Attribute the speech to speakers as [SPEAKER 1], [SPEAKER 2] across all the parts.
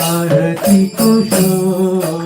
[SPEAKER 1] आरती को शोभा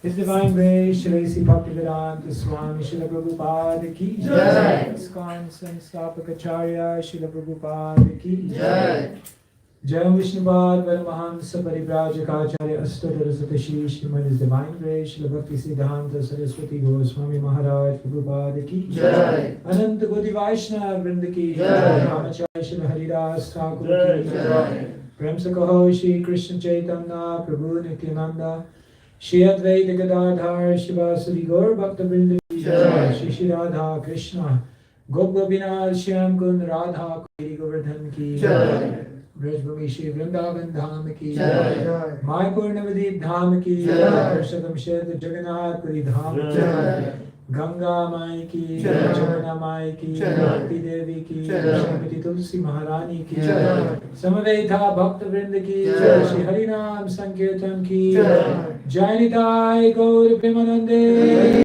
[SPEAKER 2] His Divine Grace, Shri Bhaktivedanta Swami, Srila Prabhupada ki Jai. ISKCON Sanstapakacharya, Srila Prabhupada ki Jai. Jai Vishnupad Paramahamsa Parivrajakacarya Astadharasata Shri Srimad His Divine Grace, Srila Bhakti Siddhanta Saraswati Goswami Maharaj Prabhupada ki Jai. Ananta Koti Vaishnava Vrinda ki Jai. Ramacharya Srila Haridas Thakur ki Jai. Prem se kaho Shri Krishna Chaitanya Prabhu Nityananda Shri Advaita Gadadhar Shivasadi Gaur Bhakta Vrinda ki Jai. Shri Shri Radha Krishna Gop Gopinath Shyam Kund Radha Kiri Govardhan ki Jai. Brajbhumi Shri Vrindavan Dham ki Jai. Mayapur Navadip Dham ki Jai. Purushottam Kshetra Jagannath Puri Dham ki Jai. Ganga Mai ki Jai. Jamuna Mai ki Jai. Bhakti Devi ki Jai. Srimati Tulsi Maharani ki Jai. Samaveta Bhakta Vrinda ki Jai. Shri Harinam Sankirtan ki Jai. Jainitai Gaur Premanande.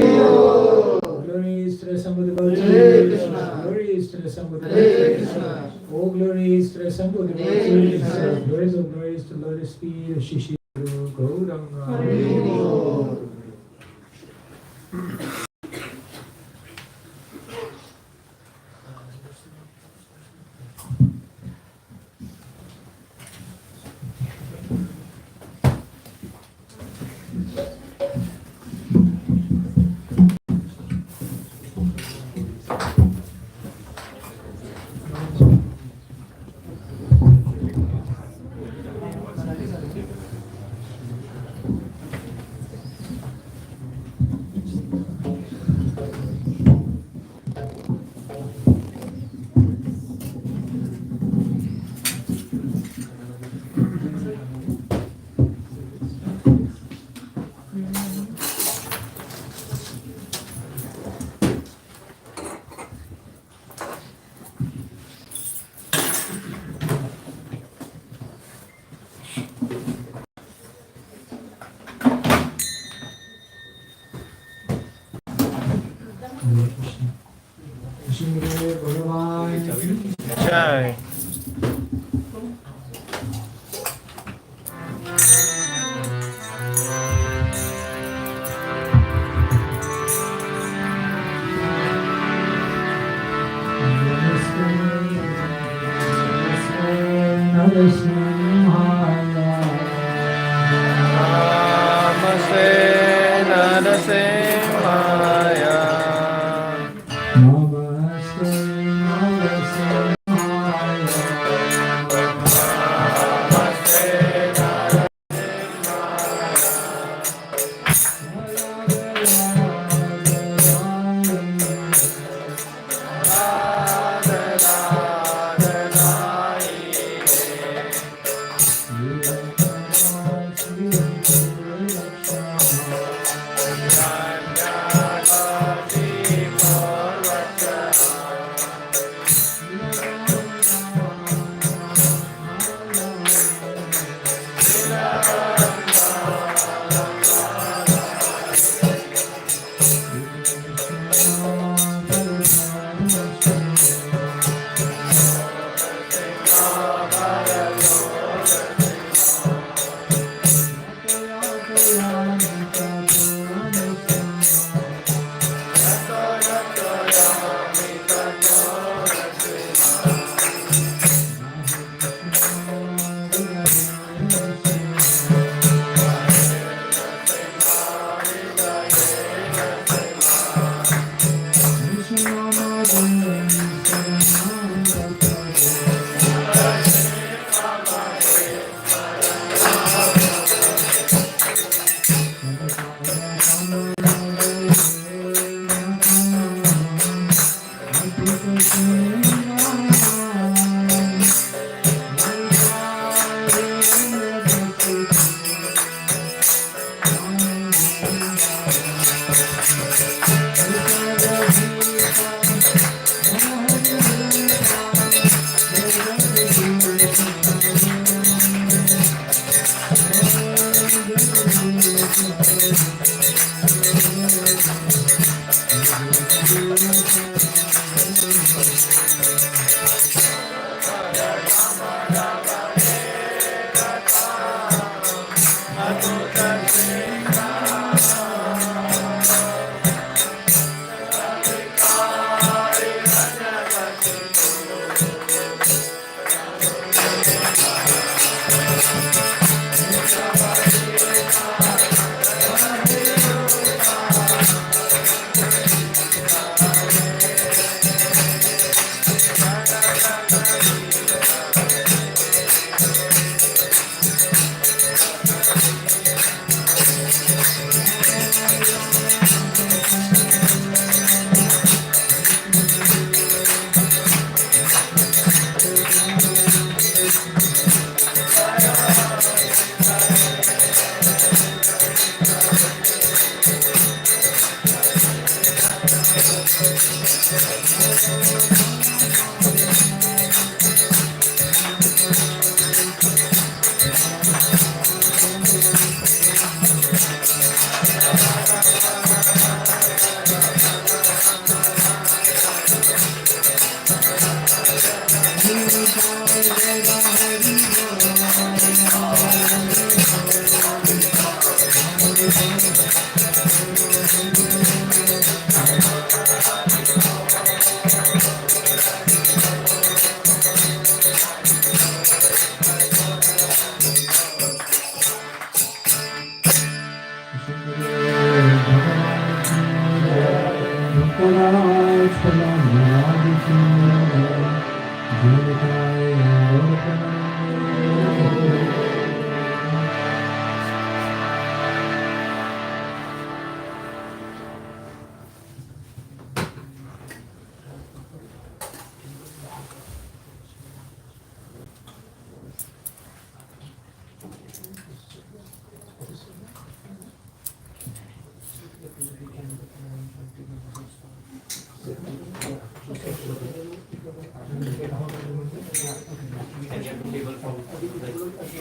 [SPEAKER 2] Glories to the Sambuddha Krishna. Glories to the Sambuddha Krishna. Oh, glories to the Sambuddha Krishna. Glories of glories to Lotus feet of Shri Guru Gauranga. Shri Bhagavan ki
[SPEAKER 1] Jai. Namaste Narasimhaya.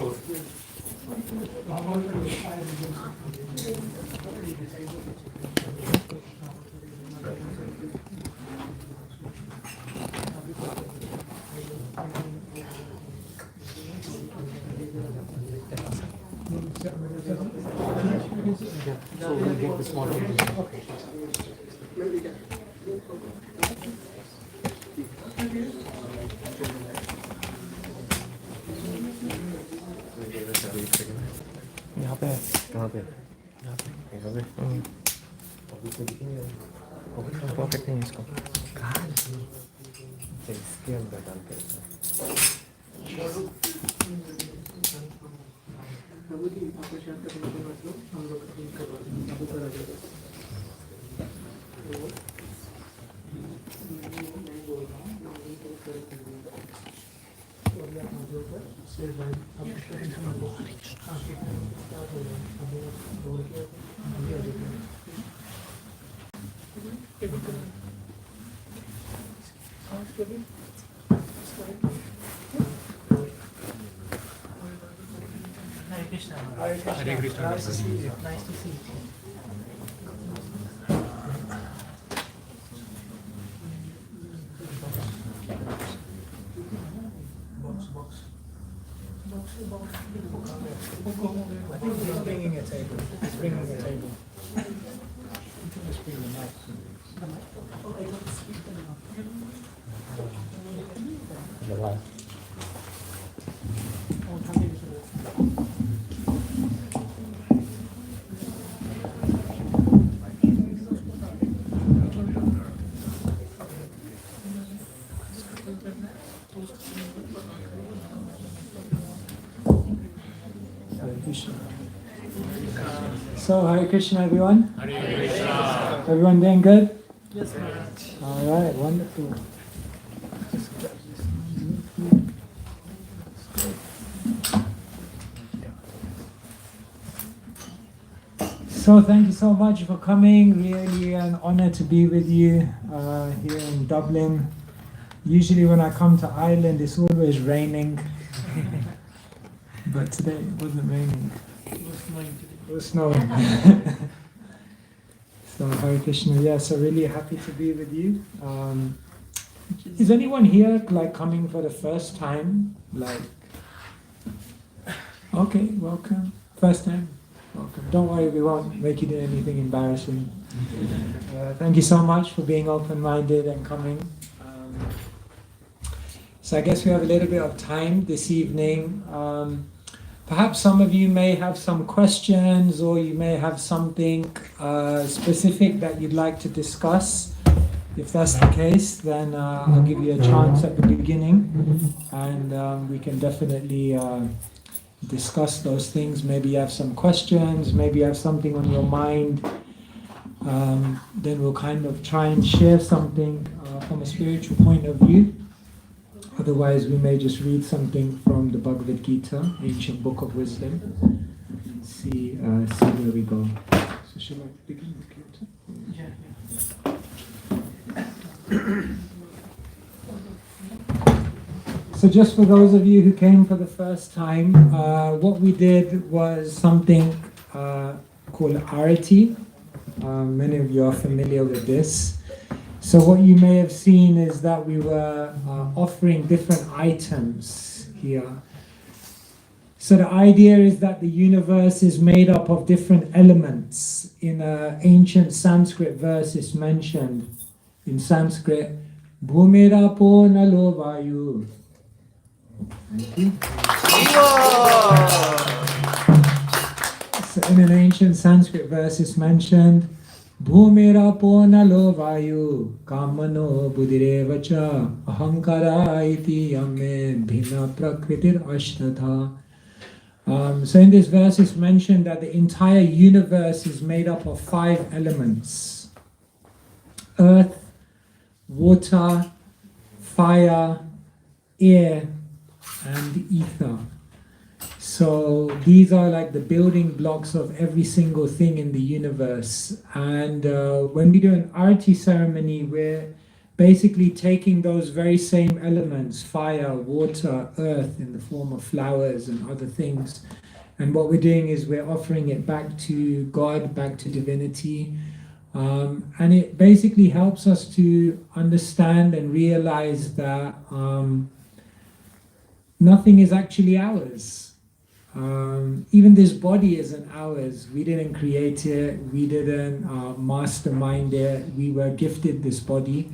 [SPEAKER 3] So we'll get the small one.
[SPEAKER 1] यहाँ पे है।
[SPEAKER 3] कहाँ पे?
[SPEAKER 1] यहाँ पे।
[SPEAKER 3] यहाँ पे? अभी तो दिख नहीं रहा।
[SPEAKER 1] पॉकेट नहीं है इसको।
[SPEAKER 3] कहाँ? अच्छा, इसके अंदर डाल के रखना।
[SPEAKER 2] Hare Krishna.
[SPEAKER 1] Hare Krishna.
[SPEAKER 2] Nice to see you. Nice to see you. I think he's bringing a table. He's bringing a table. Just bring the mic.
[SPEAKER 3] दबाए।
[SPEAKER 2] So, Hare Krishna, everyone.
[SPEAKER 1] Hare Krishna.
[SPEAKER 2] Everyone doing good?
[SPEAKER 4] Yes, Maharaj.
[SPEAKER 2] All right, wonderful. So, thank you so much for coming. Really an honor to be with you here in Dublin. Usually, when I come to Ireland, it's always raining. But today it wasn't raining. It was snowing. So, Hare Krishna, yeah, so really happy to be with you. Is anyone here like coming for the first time? Like, okay, welcome. First time? Welcome. Don't worry, we won't make you do anything embarrassing. Thank you so much for being open-minded and coming. So I guess we have a little bit of time this evening. Perhaps some of you may have some questions, or you may have something specific that you'd like to discuss. If that's the case, then I'll give you a chance at the beginning, and we can definitely discuss those things. Maybe you have some questions, maybe you have something on your mind. Then we'll kind of try and share something from a spiritual point of view. Otherwise, we may just read something from the Bhagavad Gita, ancient book of wisdom, and see where we go. So, shall I begin with Kirtan? So, just for those of you who came for the first time, what we did was something called Arati. Many of you are familiar with this. So what you may have seen is that we were offering different items here. So the idea is that the universe is made up of different elements. In an ancient Sanskrit verse is mentioned in Sanskrit, Bhumirapo nalo vayu. Thank you. So in an ancient Sanskrit verse is mentioned, Bhumirapo nalo vayu kamano buddhirevacha ahankara iti yamme bhina prakritir ashtatha. So in this verse it's mentioned that the entire universe is made up of 5 elements: earth, water, fire, air, and ether. So these are like the building blocks of every single thing in the universe. And when we do an arati ceremony, we're basically taking those very same elements, fire, water, earth, in the form of flowers and other things. And what we're doing is we're offering it back to God, back to divinity. And it basically helps us to understand and realize that nothing is actually ours. Even this body isn't ours. We didn't create it. We didn't mastermind it. We were gifted this body.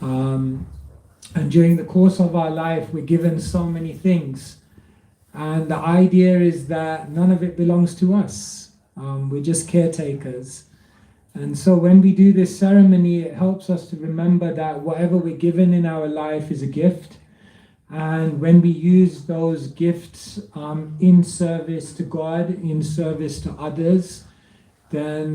[SPEAKER 2] And during the course of our life, we're given so many things. And the idea is that none of it belongs to us. We're just caretakers. And so when we do this ceremony, it helps us to remember that whatever we're given in our life is a gift. And when we use those gifts in service to God, in service to others, then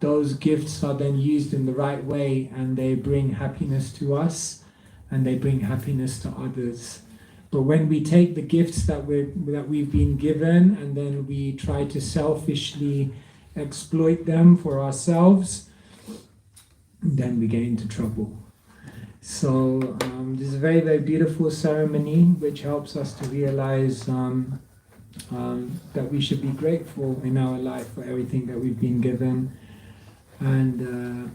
[SPEAKER 2] those gifts are then used in the right way, and they bring happiness to us, and they bring happiness to others. But when we take the gifts that we've been given, and then we try to selfishly exploit them for ourselves, then we get into trouble. So this is a very, very beautiful ceremony which helps us to realize that we should be grateful in our life for everything that we've been given. And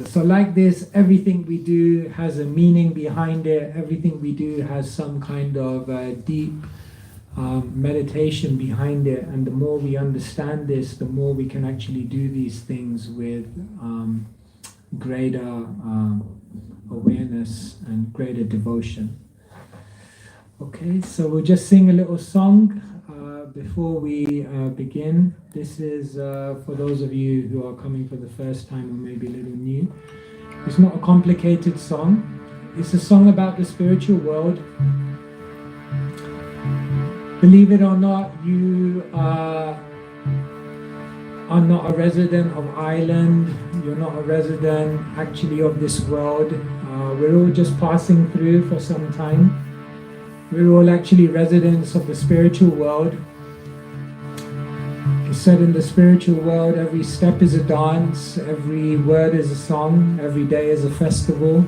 [SPEAKER 2] so like this, everything we do has a meaning behind it. Everything we do has some kind of deep meditation behind it. And the more we understand this, the more we can actually do these things with greater awareness and greater devotion. Okay, so we'll just sing a little song before we begin. This is for those of you who are coming for the first time or maybe a little new. It's not a complicated song. It's a song about the spiritual world. Believe it or not, you are not a resident of Ireland. You're not a resident actually of this world. We're all just passing through for some time. We're all actually residents of the spiritual world. It's said in the spiritual world, every step is a dance, every word is a song, every day is a festival,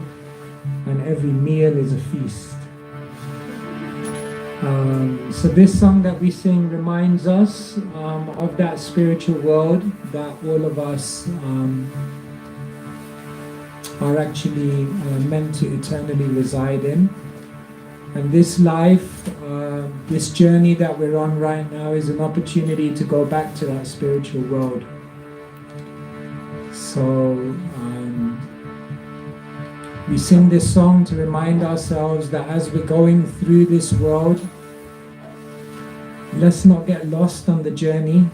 [SPEAKER 2] and every meal is a feast. So this song that we sing reminds us of that spiritual world that all of us are actually meant to eternally reside in. And this life, this journey that we're on right now is an opportunity to go back to that spiritual world. So we sing this song to remind ourselves that as we're going through this world, let's not get lost on the journey.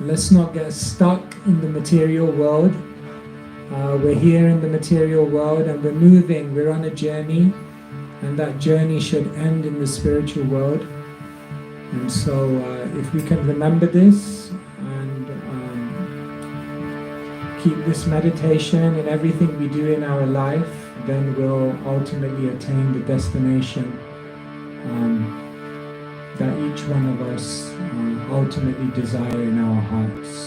[SPEAKER 2] Let's not get stuck in the material world. We're here in the material world and we're moving, we're on a journey, and that journey should end in the spiritual world. And so if we can remember this and keep this meditation in everything we do in our life, then we'll ultimately attain the destination that each one of us ultimately desire in our hearts.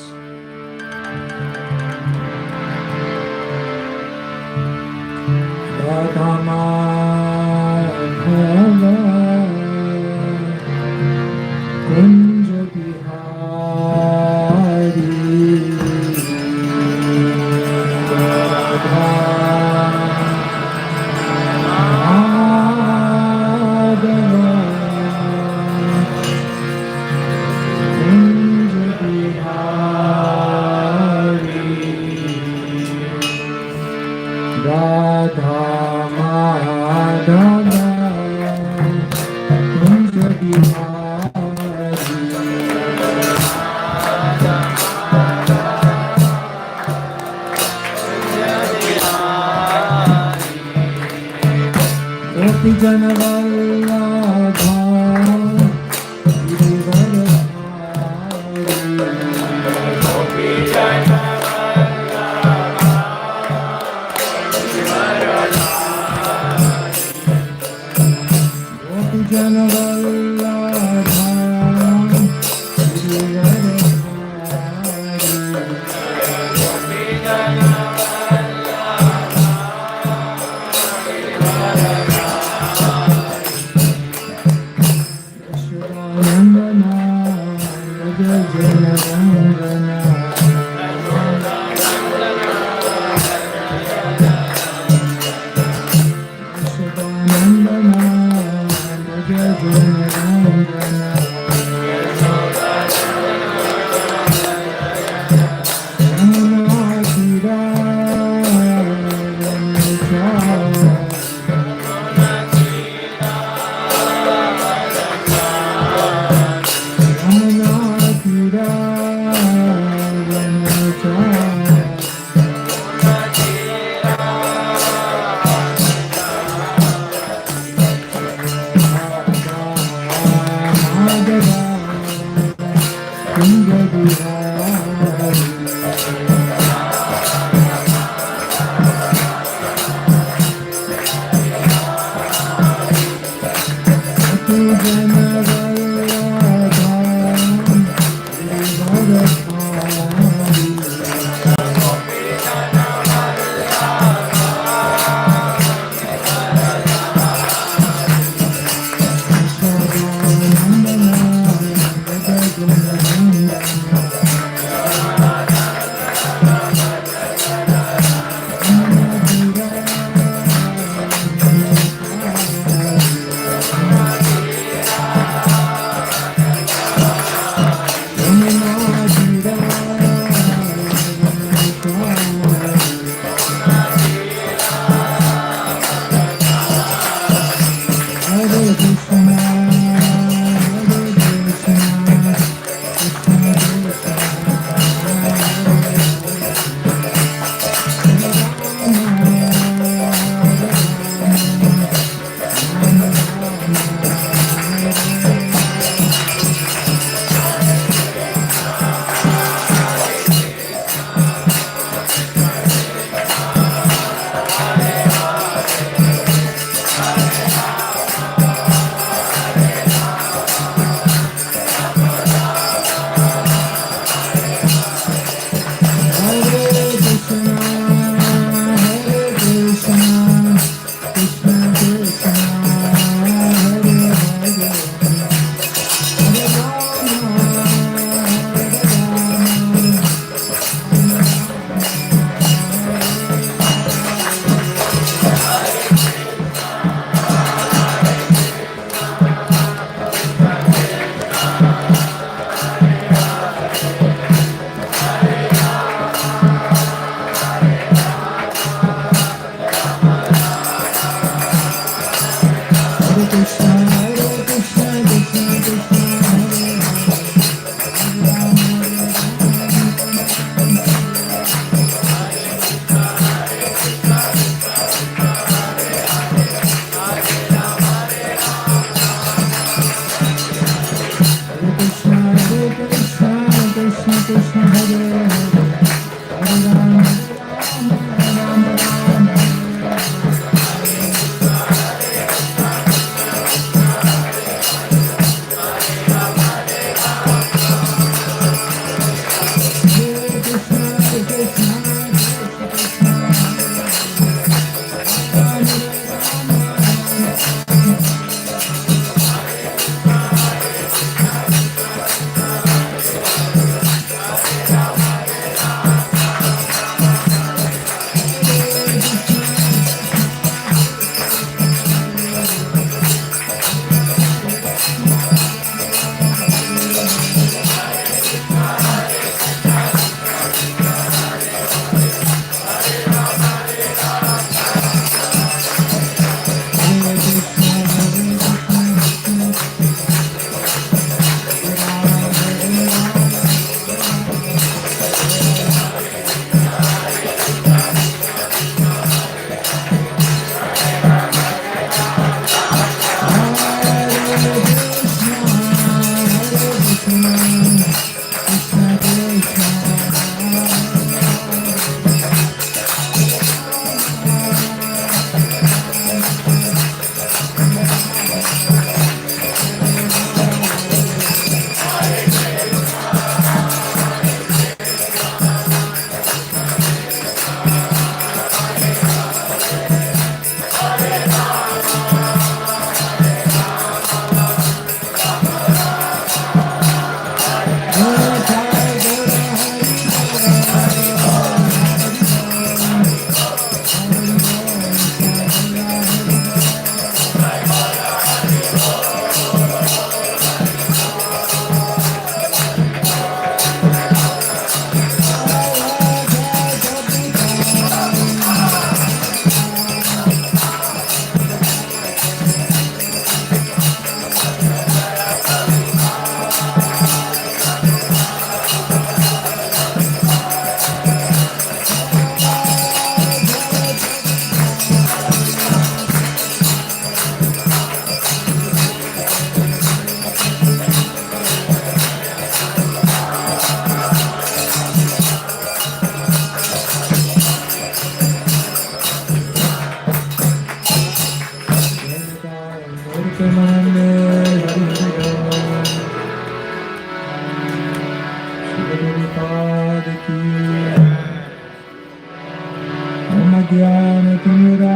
[SPEAKER 2] ज्ञानतिमिरान्धस्य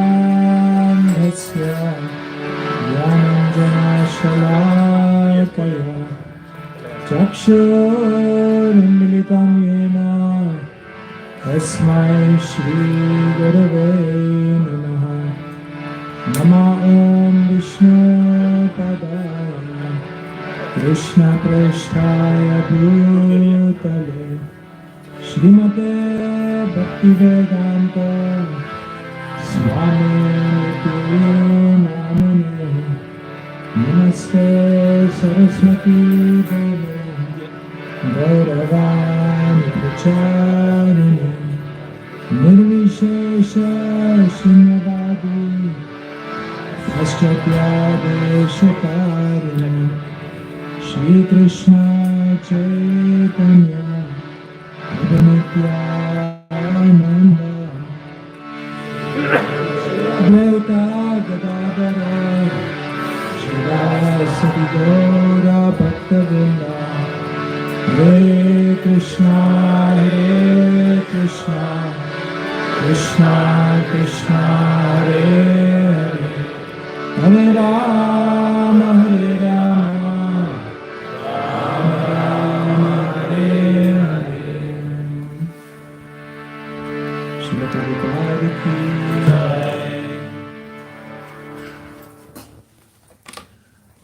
[SPEAKER 2] ज्ञानञ्जनशलाकया चक्षुरुन्मिलितं येन तस्मै श्रीगुरवे नमः। नमो ॐ विष्णुपदाय कृष्णप्रेष्ठाय भूतले श्रीमते भक्तिवेदान्त स्वामिनिति नामिने। नमस्ते सरस्वती देवे गौरवाणि प्रचारिणे निर्विशेष शून्यवादी पाश्चात्यादेशकारिणे श्रीकृष्ण चैतन्य नित्यानन्द द्वैता गदाधर श्रीवासदि गौरा भक्तवृन्दा। हरे कृष्णा कृष्णा कृष्णा हरे हरे, हरे राम राम राम हरे हरे। श्रीमद् प्रभुपाद की जय।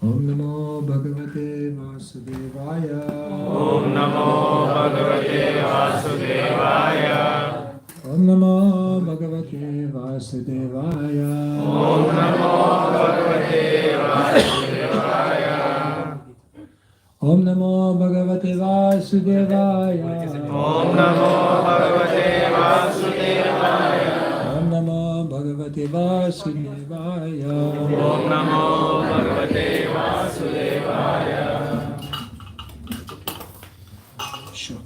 [SPEAKER 2] ओम नमो भगवते वासुदेवाय।
[SPEAKER 1] ओम नमो भगवते वासुदेवाय।
[SPEAKER 2] ओम नमो भगवते वासुदेवाय।
[SPEAKER 1] ओम नमो भगवते वासुदेवाय।
[SPEAKER 2] ओम नमो भगवते वासुदेवाय।
[SPEAKER 1] ओम नमो भगवते वासुदेवाय।
[SPEAKER 2] ओम नमो भगवते वासुदेवाय।
[SPEAKER 1] ओम नमो भगवते वासुदेवाय।
[SPEAKER 2] Sure.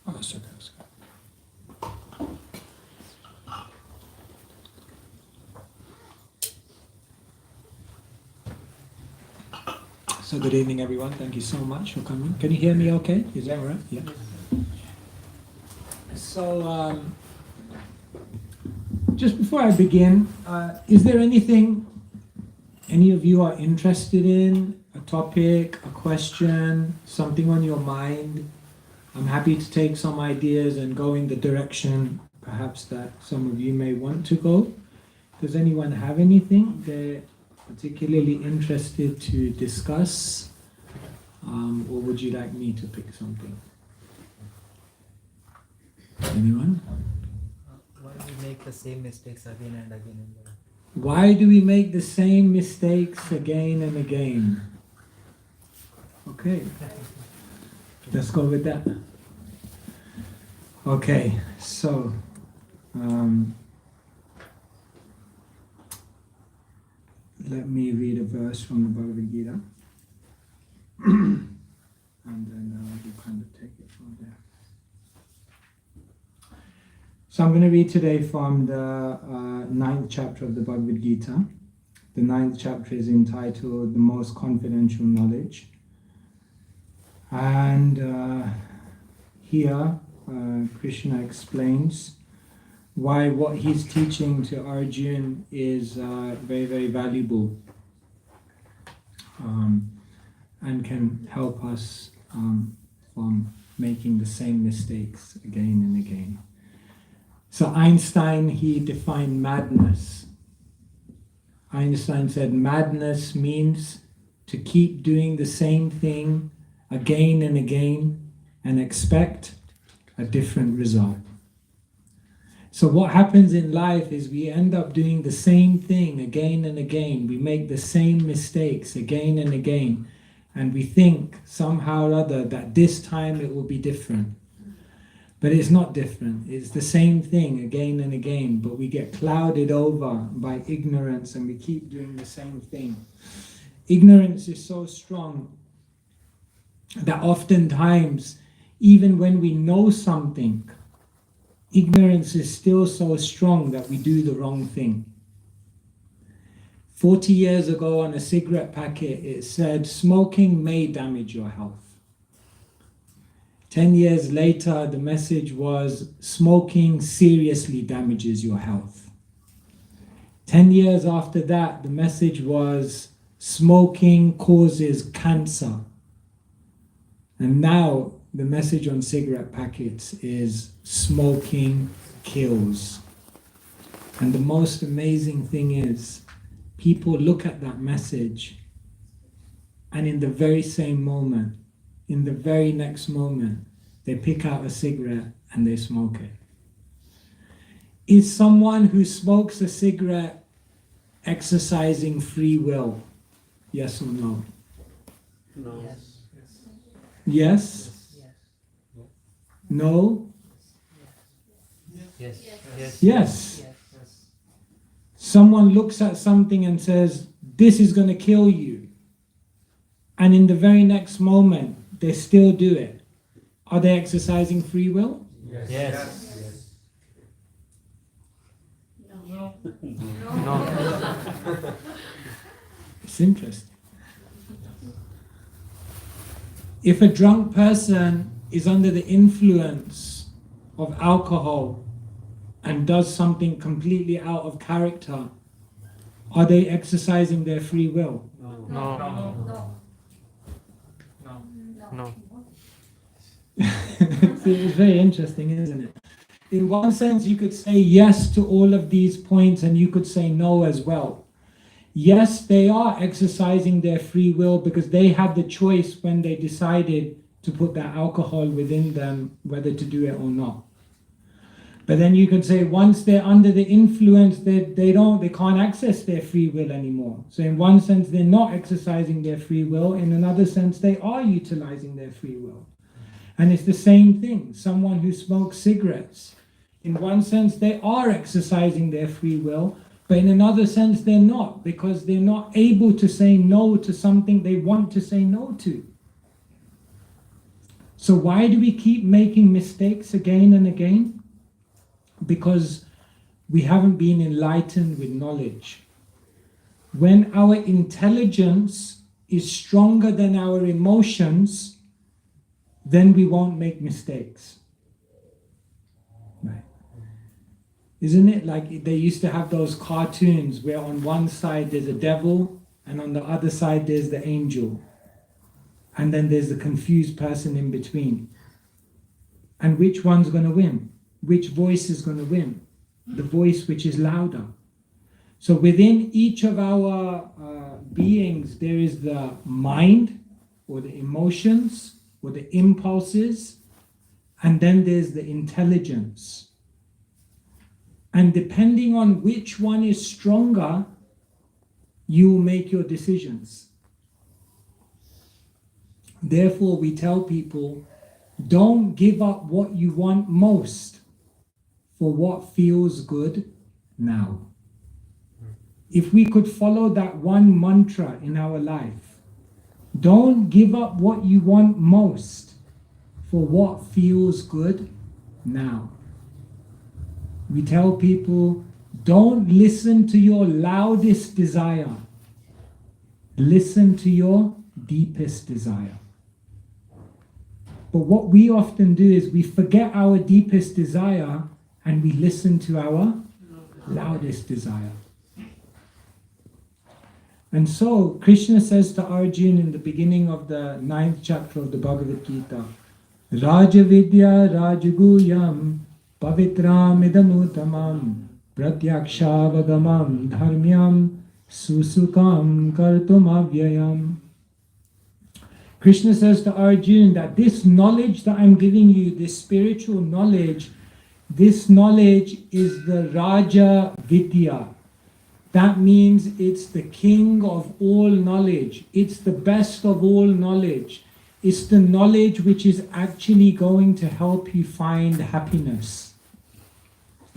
[SPEAKER 2] Oh, that's okay. That's okay. So good evening, everyone. Thank you so much for coming. Can you hear me okay? Is that all right? Yeah. So, just before I begin, is there anything any of you are interested in? A topic, a question, something on your mind? I'm happy to take some ideas and go in the direction perhaps that some of you may want to go. Does anyone have anything they're particularly interested to discuss? Or would you like me to pick something? Anyone?
[SPEAKER 4] Why do we make the same mistakes again and again and again?
[SPEAKER 2] Why do we make the same mistakes again and again? Okay, let's go with that. Okay, so let me read a verse from the Bhagavad Gita, and then we'll kind of take it from there. So I'm going to read today from the 9th chapter of the Bhagavad Gita. The 9th chapter is entitled The Most Confidential Knowledge. And here Krishna explains why what he's teaching to Arjuna is very, very valuable and can help us from making the same mistakes again and again. So Einstein, he defined madness. Einstein said madness means to keep doing the same thing again and again and expect a different result. So what happens in life is we end up doing the same thing again and again. We make the same mistakes again and again. And we think somehow or other that this time it will be different. But it's not different. It's the same thing again and again. But we get clouded over by ignorance and we keep doing the same thing. Ignorance is so strong that oftentimes, even when we know something, ignorance is still so strong that we do the wrong thing. 40 years ago on a cigarette packet, it said, smoking may damage your health. 10 years later, the message was, smoking seriously damages your health. 10 years after that, the message was, smoking causes cancer. And now, the message on cigarette packets is, smoking kills. And the most amazing thing is, people look at that message, and in the very same moment, in the very next moment, they pick out a cigarette and they smoke it. Is someone who smokes a cigarette exercising free will? Yes or no?
[SPEAKER 3] No.
[SPEAKER 2] Yes? No?
[SPEAKER 4] Yes.
[SPEAKER 2] Yes. Someone looks at something and says, this is going to kill you. And in the very next moment, they still do it. Are they exercising free will?
[SPEAKER 4] Yes.
[SPEAKER 1] No.
[SPEAKER 2] It's interesting. If a drunk person is under the influence of alcohol and does something completely out of character, are they exercising their free will?
[SPEAKER 1] No.
[SPEAKER 2] It's very interesting, isn't it? In one sense, you could say yes to all of these points, and you could say no as well. Yes, they are exercising their free will because they had the choice when they decided to put that alcohol within them, whether to do it or not. But then you could say once they're under the influence, they can't access their free will anymore. So in one sense, they're not exercising their free will. In another sense, they are utilizing their free will. And it's the same thing. Someone who smokes cigarettes, in one sense, they are exercising their free will, but in another sense, they're not, because they're not able to say no to something they want to say no to. So why do we keep making mistakes again and again? Because we haven't been enlightened with knowledge. When our intelligence is stronger than our emotions, then we won't make mistakes. Right? Isn't it like they used to have those cartoons where on one side there's a devil and on the other side there's the angel, and then there's the confused person in between? And which one's going to win? Which voice is going to win? The voice which is louder. So within each of our beings, there is the mind or the emotions or the impulses, and then there's the intelligence. And depending on which one is stronger, you make your decisions. Therefore, we tell people, don't give up what you want most for what feels good now. If we could follow that one mantra in our life, don't give up what you want most for what feels good now. We tell people, don't listen to your loudest desire. Listen to your deepest desire. But what we often do is we forget our deepest desire and we listen to our loudest desire. And so Krishna says to Arjuna in the beginning of the 9th chapter of the Bhagavad Gita, Raja Vidya Rajaguyam Pavitram Idamutamam Pratyakshavadamam Dharmyam Susukam Kartum Avyayam. Krishna says to Arjuna that this knowledge that I'm giving you, this spiritual knowledge, this knowledge is the Raja Vidya. That means it's the king of all knowledge. It's the best of all knowledge. It's the knowledge which is actually going to help you find happiness.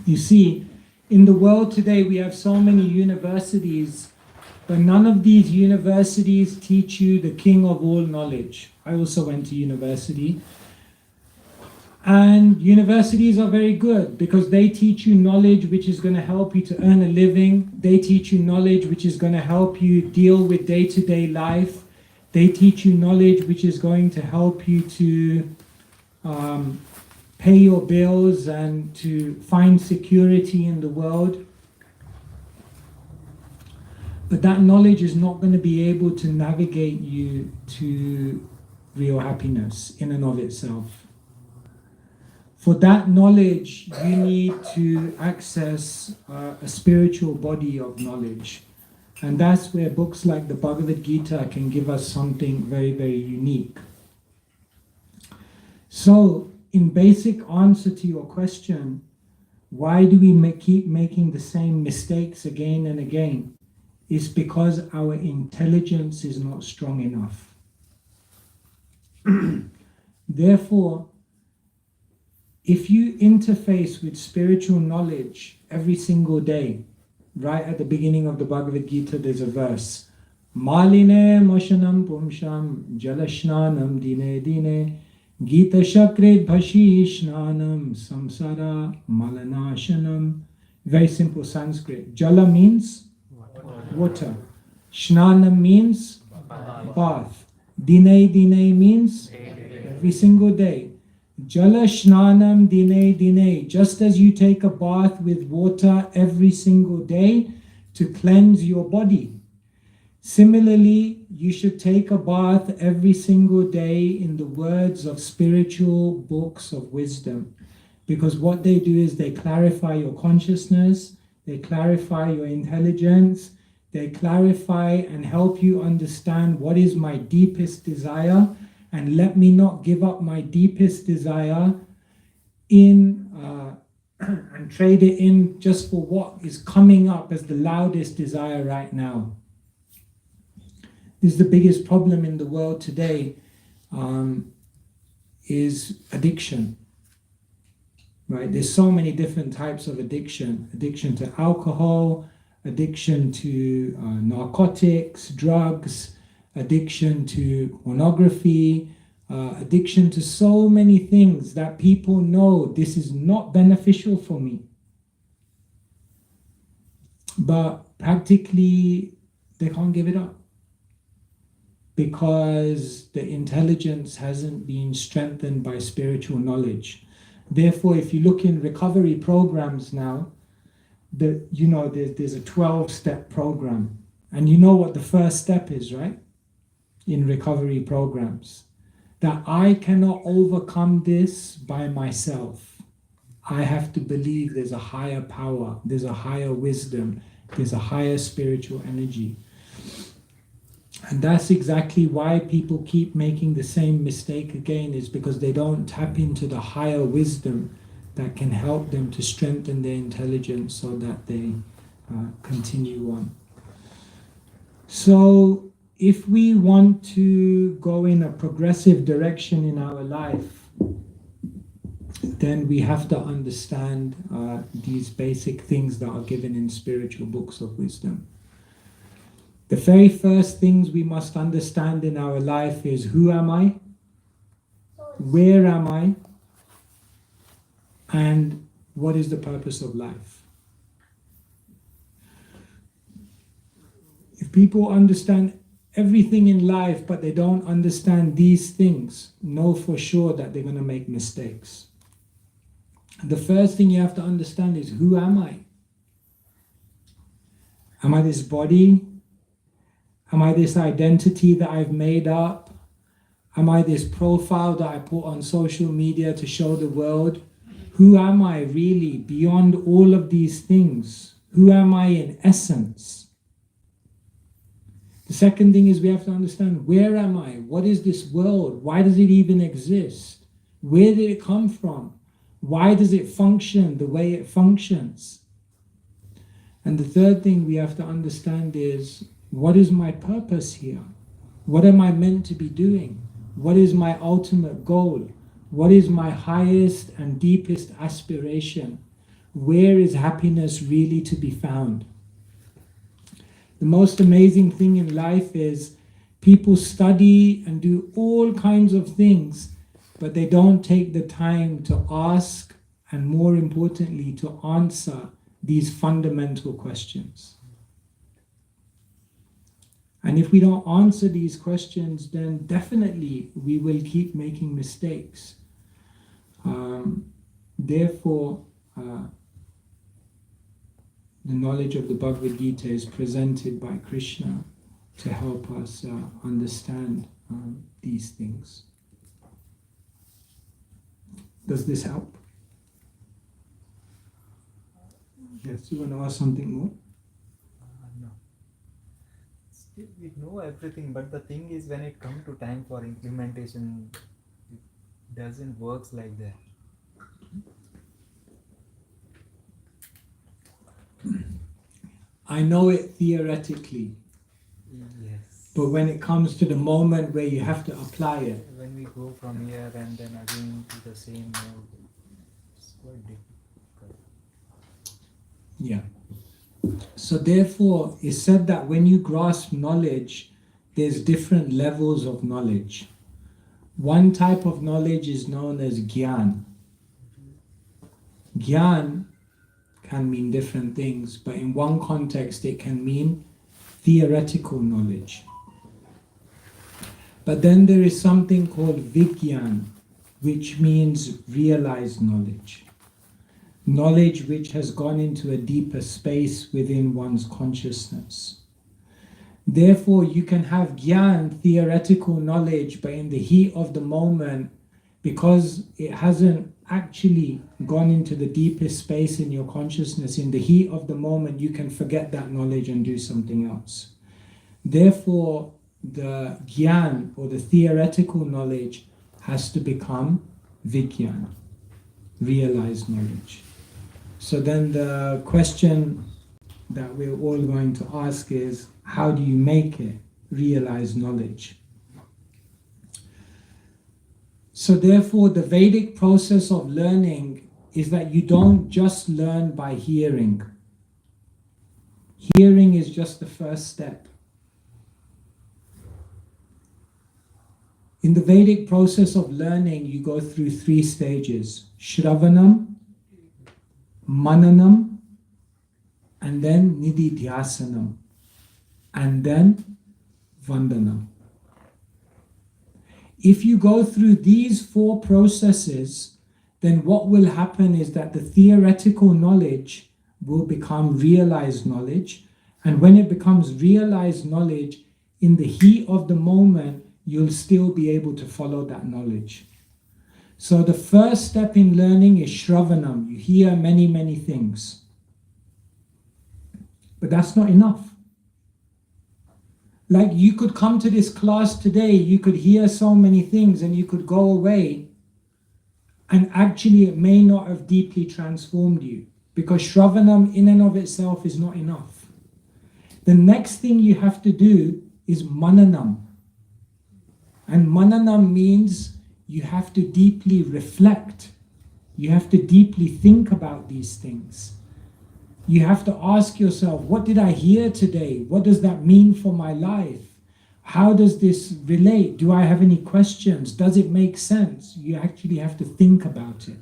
[SPEAKER 2] You see, in the world today we have so many universities, but none of these universities teach you the king of all knowledge. I also went to university. And universities are very good because they teach you knowledge which is going to help you to earn a living. They teach you knowledge which is going to help you deal with day-to-day life. They teach you knowledge which is going to help you to pay your bills and to find security in the world. But that knowledge is not going to be able to navigate you to real happiness in and of itself. For that knowledge, you need to access a spiritual body of knowledge. And that's where books like the Bhagavad Gita can give us something very, very unique. So, in basic answer to your question, why do we keep making the same mistakes again and again? It's because our intelligence is not strong enough. Therefore, if you interface with spiritual knowledge every single day, right at the beginning of the Bhagavad Gita, there's a verse, Maline moshanam pumsham jalashnanam dine dine Gita shakret bhashi shnanam samsara malanashanam. Very simple Sanskrit. Jala means water. Shnanam means bath. Dine dine means every single day. Jala shnanam dine dine. Just as you take a bath with water every single day to cleanse your body. Similarly, you should take a bath every single day in the words of spiritual books of wisdom. Because what they do is they clarify your consciousness, they clarify your intelligence, they clarify and help you understand what is my deepest desire, and let me not give up my deepest desire in and trade it in just for what is coming up as the loudest desire right now. This is the biggest problem in the world today, is addiction. Right? There's so many different types of addiction. Addiction to alcohol, addiction to narcotics, drugs, addiction to pornography, addiction to so many things that people know this is not beneficial for me. But practically they can't give it up because the intelligence hasn't been strengthened by spiritual knowledge. Therefore, if you look in recovery programs now, there's a 12-step program. And you know what the first step is, right? In recovery programs. That I cannot overcome this by myself. I have to believe there's a higher power, there's a higher wisdom, there's a higher spiritual energy. And that's exactly why people keep making the same mistake again, is because they don't tap into the higher wisdom that can help them to strengthen their intelligence so that they continue on. So if we want to go in a progressive direction in our life, then we have to understand these basic things that are given in spiritual books of wisdom. The very first things we must understand in our life is, who am I? Where am I? And what is the purpose of life? If people understand everything in life but they don't understand these things, know for sure that they're going to make mistakes. The first thing you have to understand is, who am I? Am I this body? Am I this identity that I've made up? Am I this profile that I put on social media to show the world? Who am I really beyond all of these things? Who am I in essence? The second thing is we have to understand, where am I? What is this world? Why does it even exist? Where did it come from? Why does it function the way it functions? And the third thing we have to understand is, what is my purpose here? What am I meant to be doing? What is my ultimate goal? What is my highest and deepest aspiration? Where is happiness really to be found? The most amazing thing in life is people study and do all kinds of things, but they don't take the time to ask and, more importantly, to answer these fundamental questions. And if we don't answer these questions, then definitely we will keep making mistakes. Therefore, the knowledge of the Bhagavad Gita is presented by Krishna to help us understand these things. Does this help? Yes, you want to ask something more?
[SPEAKER 4] No. Still, we know everything, but the thing is, when it comes to time for implementation, it doesn't work like that.
[SPEAKER 2] I know it theoretically,
[SPEAKER 4] Yes.
[SPEAKER 2] but when it comes to the moment where you have to apply it,
[SPEAKER 4] When we go from here and then again to the same mode, it's quite difficult.
[SPEAKER 2] yeah. So therefore, it's said that when you grasp knowledge, there's different levels of knowledge. One type of knowledge is known as Gyan. Gyan can mean different things, but in one context it can mean theoretical knowledge. But then there is something called Vigyan, which means realized knowledge. Knowledge which has gone into a deeper space within one's consciousness. Therefore, you can have Gyan, theoretical knowledge, but in the heat of the moment, because it hasn't actually gone into the deepest space in your consciousness, in the heat of the moment, you can forget that knowledge and do something else. Therefore, the Gyan, or the theoretical knowledge, has to become Vigyan, realized knowledge. So then the question that we're all going to ask is, how do you make it realized knowledge? So therefore, the Vedic process of learning is that you don't just learn by hearing. Hearing is just the first step. In the Vedic process of learning, you go through 3 stages: Shravanam, Mananam, and then Nididhyasanam, and then Vandanam. If you go through these 4 processes, then what will happen is that the theoretical knowledge will become realized knowledge, and when it becomes realized knowledge, in the heat of the moment, you'll still be able to follow that knowledge. So the first step in learning is Shravanam. You hear many, many things. But that's not enough. Like, you could come to this class today, you could hear so many things, and you could go away, and actually it may not have deeply transformed you, because Shravanam in and of itself is not enough. The next thing you have to do is Mananam. And Mananam means you have to deeply reflect. You have to deeply think about these things. You have to ask yourself, what did I hear today? What does that mean for my life? How does this relate? Do I have any questions? Does it make sense? You actually have to think about it.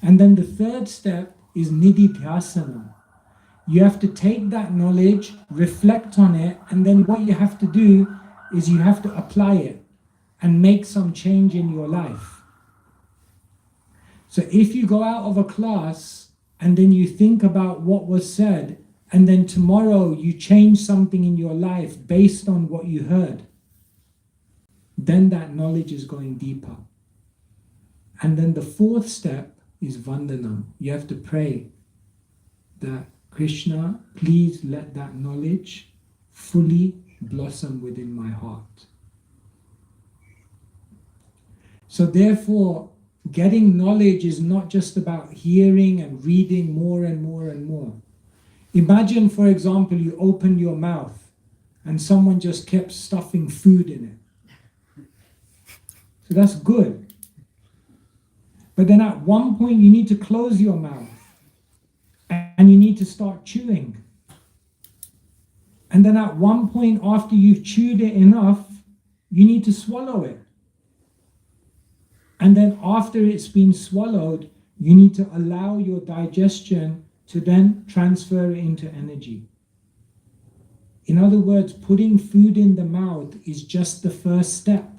[SPEAKER 2] And then the third step is Nididhyasana. You have to take that knowledge, reflect on it, and then what you have to do is you have to apply it and make some change in your life. So if you go out of a class and then you think about what was said, and then tomorrow you change something in your life based on what you heard, then that knowledge is going deeper. And then the fourth step is Vandanam. You have to pray that, Krishna, please let that knowledge fully blossom within my heart. So therefore, getting knowledge is not just about hearing and reading more and more and more. Imagine, for example, you open your mouth and someone just kept stuffing food in it. So that's good. But then at one point you need to close your mouth and you need to start chewing. And then at one point, after you've chewed it enough, you need to swallow it. And then after it's been swallowed, you need to allow your digestion to then transfer it into energy. In other words, putting food in the mouth is just the first step.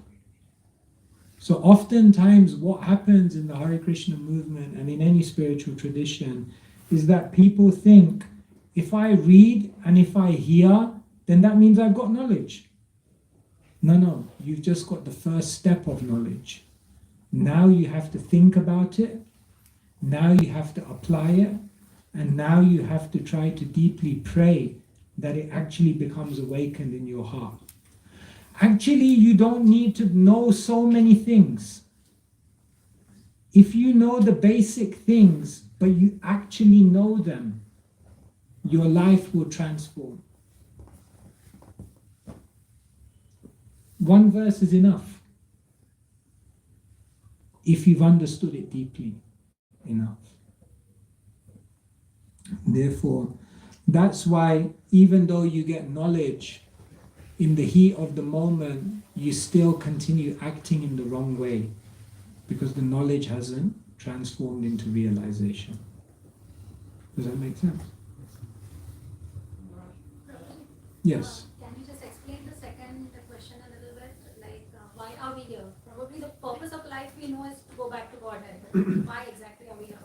[SPEAKER 2] So oftentimes what happens in the Hare Krishna movement and in any spiritual tradition is that people think, if I read and if I hear, then that means I've got knowledge. No, you've just got the first step of knowledge. Now you have to think about it, now you have to apply it, and now you have to try to deeply pray that it actually becomes awakened in your heart. Actually, you don't need to know so many things. If you know the basic things, but you actually know them, your life will transform. One verse is enough. If you've understood it deeply enough. Therefore, that's why even though you get knowledge, in the heat of the moment, you still continue acting in the wrong way because the knowledge hasn't transformed into realization. Does that make sense? Yes.
[SPEAKER 5] Can you just explain the second question a little bit? Like, why are we here? Probably the purpose of life we know is to go back to Godhead. Why exactly are we here?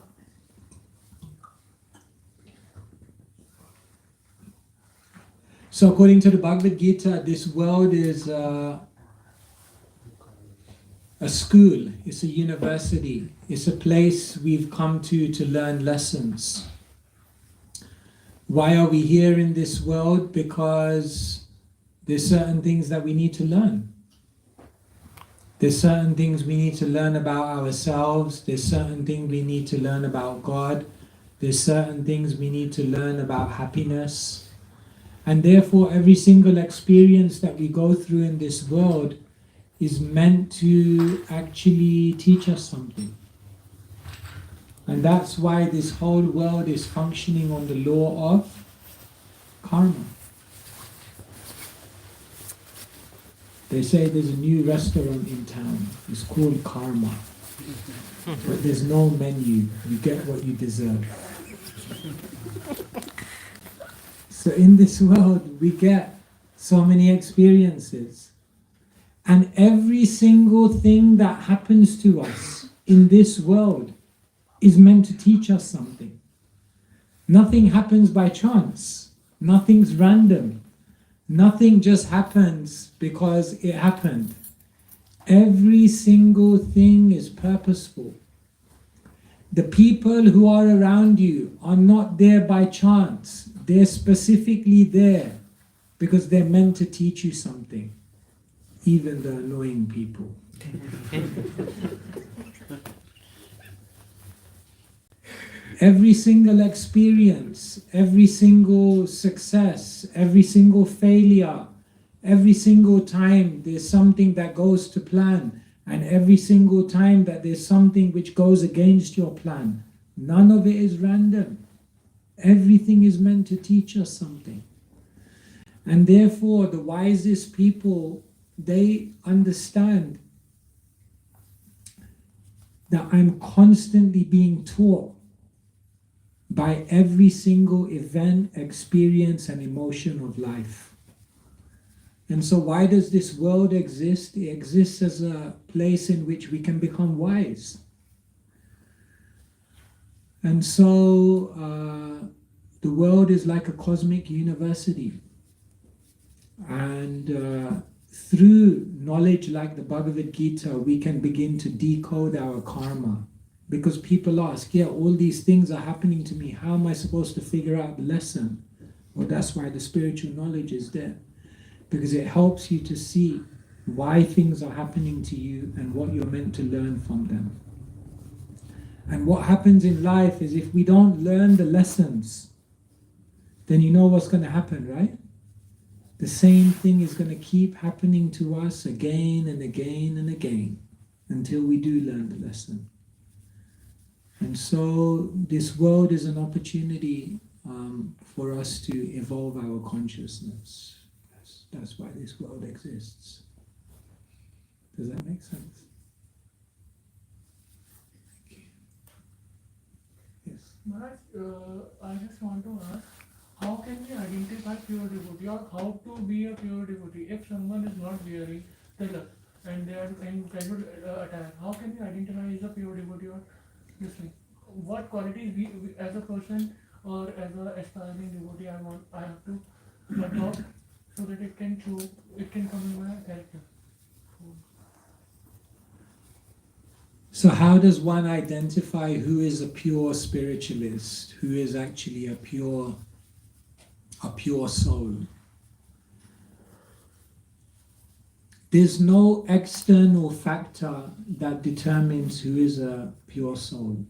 [SPEAKER 2] So according to the Bhagavad Gita, this world is a school, it's a university, it's a place we've come to learn lessons. Why are we here in this world? Because there's certain things that we need to learn. There's certain things we need to learn about ourselves, there's certain things we need to learn about God, there's certain things we need to learn about happiness. And therefore, every single experience that we go through in this world is meant to actually teach us something. And that's why this whole world is functioning on the law of karma. They say there's a new restaurant in town. It's called Karma. But there's no menu. You get what you deserve. So in this world, we get so many experiences. And every single thing that happens to us in this world is meant to teach us something. Nothing happens by chance. Nothing's random. Nothing just happens because it happened. Every single thing is purposeful. The people who are around you are not there by chance. They're specifically there because they're meant to teach you something. Even the annoying people. Every single experience, every single success, every single failure, every single time there's something that goes to plan, and every single time that there's something which goes against your plan, none of it is random. Everything is meant to teach us something. And therefore, the wisest people, they understand that I'm constantly being taught by every single event, experience, and emotion of life. And so why does this world exist? It exists as a place in which we can become wise. And so the world is like a cosmic university. And through knowledge like the Bhagavad Gita, we can begin to decode our karma. Because people ask, yeah, all these things are happening to me. How am I supposed to figure out the lesson? Well, that's why the spiritual knowledge is there. Because it helps you to see why things are happening to you and what you're meant to learn from them. And what happens in life is if we don't learn the lessons, then you know what's going to happen, right? The same thing is going to keep happening to us again and again and again until we do learn the lesson. And so this world is an opportunity for us to evolve our consciousness. That's why this world exists. Does that make sense?
[SPEAKER 1] Maharaj, I just want to ask, how can we identify pure devotee or how to be a pure devotee if someone is not wearing tilak and they are in casual attire? How can we identify as a pure devotee or this thing? What qualities we as a person or as a aspiring devotee I have to adopt so that it can come in my character?
[SPEAKER 2] So how does one identify who is a pure spiritualist, who is actually a pure soul? There's no external factor that determines who is a pure soul.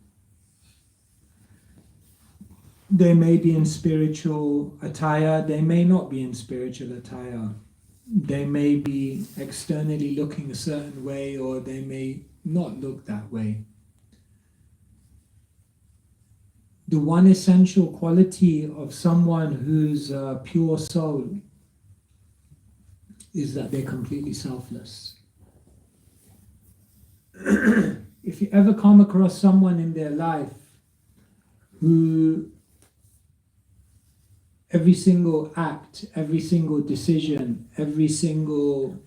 [SPEAKER 2] They may be in spiritual attire, they may not be in spiritual attire. They may be externally looking a certain way, or they may not look that way. The one essential quality of someone who's a pure soul is that they're completely selfless. If you ever come across someone in their life who every single act, every single decision, every single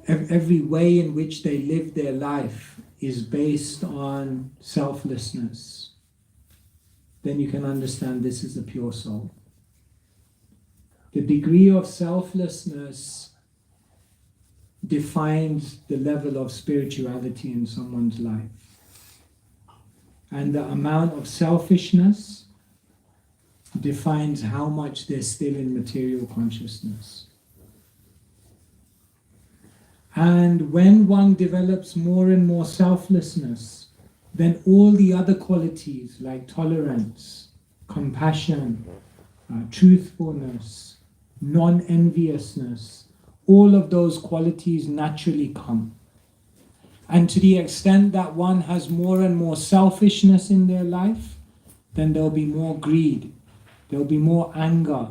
[SPEAKER 2] every way in which they live their life is based on selflessness, then you can understand this is a pure soul. The degree of selflessness defines the level of spirituality in someone's life. And the amount of selfishness defines how much they're still in material consciousness. And when one develops more and more selflessness, then all the other qualities like tolerance, compassion, truthfulness, non-enviousness, all of those qualities naturally come. And to the extent that one has more and more selfishness in their life, then there'll be more greed, there'll be more anger,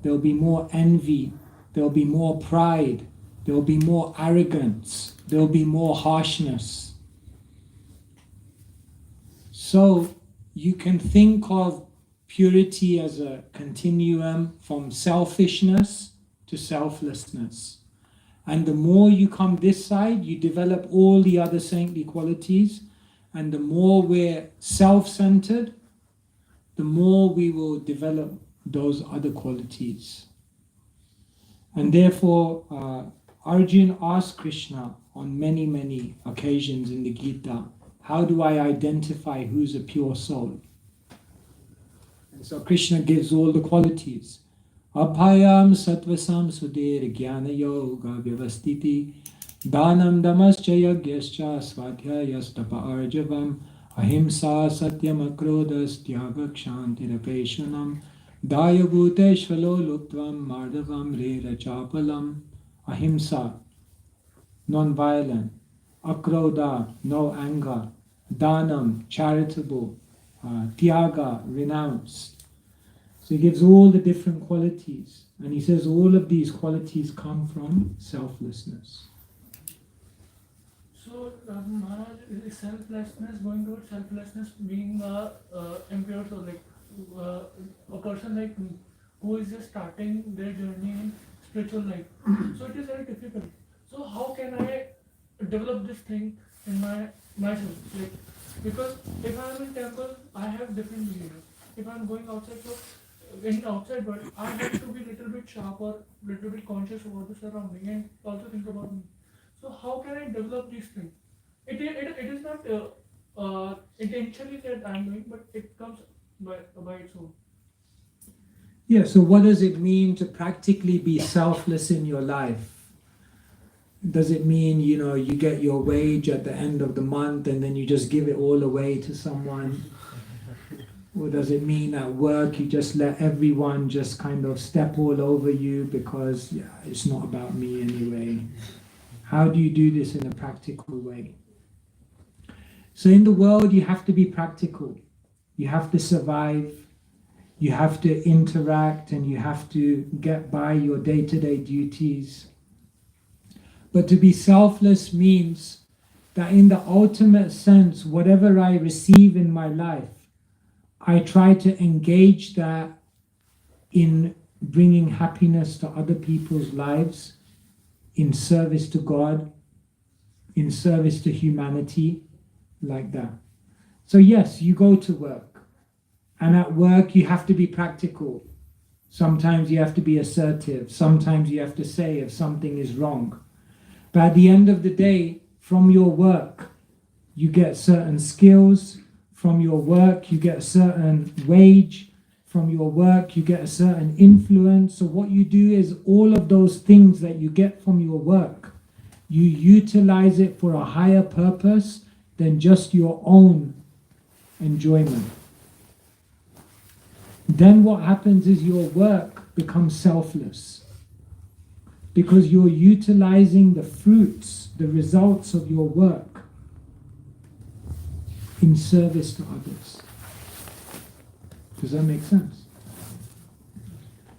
[SPEAKER 2] there'll be more envy, there'll be more pride, there'll be more arrogance, there'll be more harshness. So you can think of purity as a continuum from selfishness to selflessness. And the more you come this side, you develop all the other saintly qualities. And the more we're self-centered, the more we will develop those other qualities. And therefore, Arjuna asked Krishna on many, many occasions in the Gita, how do I identify who's a pure soul? And so Krishna gives all the qualities. Abhayam sattvasam sudhir jnana yoga vyavastiti danam damascha yagyascha svadhyayastapa arjavam ahimsa satyam akrodas tyaga kshantirapeshanam dayabhuteshvalo luktvam mardavam rera chapalam. Ahimsa, non-violent, akroda, no anger, danam, charitable, tyaga, renounced. So he gives all the different qualities, and he says all of these qualities come from selflessness.
[SPEAKER 1] So, Maharaj, is selflessness, going towards selflessness, being impure soul, like a person like me, who is just starting their journey in spiritual life. So it is very difficult. So how can I develop this thing in myself? Like, because if I am in temple, I have different behavior. If I am going outside, so in outside world, I have to be little bit sharp or little bit conscious about the surrounding and also think about me. So how can I develop these things? It is not intentionally that I am doing, but it comes by its own.
[SPEAKER 2] Yeah, so what does it mean to practically be selfless in your life? Does it mean, you get your wage at the end of the month and then you just give it all away to someone? Or does it mean at work you just let everyone just kind of step all over you because it's not about me anyway? How do you do this in a practical way? So in the world you have to be practical. You have to survive. You have to interact and you have to get by your day-to-day duties. But to be selfless means that in the ultimate sense, whatever I receive in my life, I try to engage that in bringing happiness to other people's lives, in service to God, in service to humanity, like that. So yes, you go to work, and at work you have to be practical. Sometimes you have to be assertive. Sometimes you have to say if something is wrong. But at the end of the day, from your work, you get certain skills. From your work, you get a certain wage. From your work, you get a certain influence. So what you do is all of those things that you get from your work, you utilize it for a higher purpose than just your own enjoyment. Then what happens is your work becomes selfless, because you're utilizing the fruits, the results of your work in service to others. Does that make sense?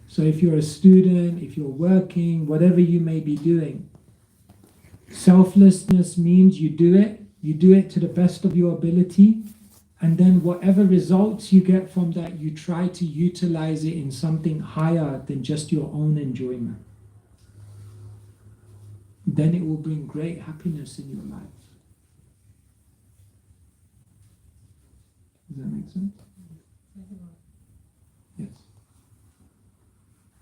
[SPEAKER 2] So if you're a student, if you're working, whatever you may be doing, selflessness means you do it to the best of your ability, and then whatever results you get from that, you try to utilize it in something higher than just your own enjoyment. Then it will bring great happiness in your life. Does that make sense? Yes.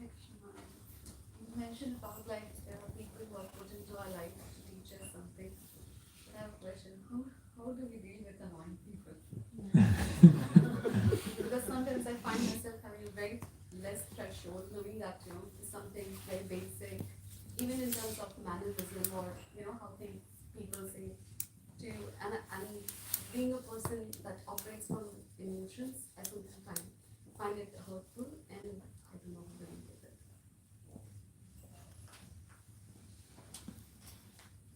[SPEAKER 6] You mentioned about like there are people who are put into our life to teach us something. I have a question. How do we deal with annoying people? Because sometimes I find myself having a very less threshold, knowing that it's something very basic, even in terms of mannerism or how things people say to you, and being a person that operates from emotions, I sometimes find it hurtful, and I don't know how to deal with it.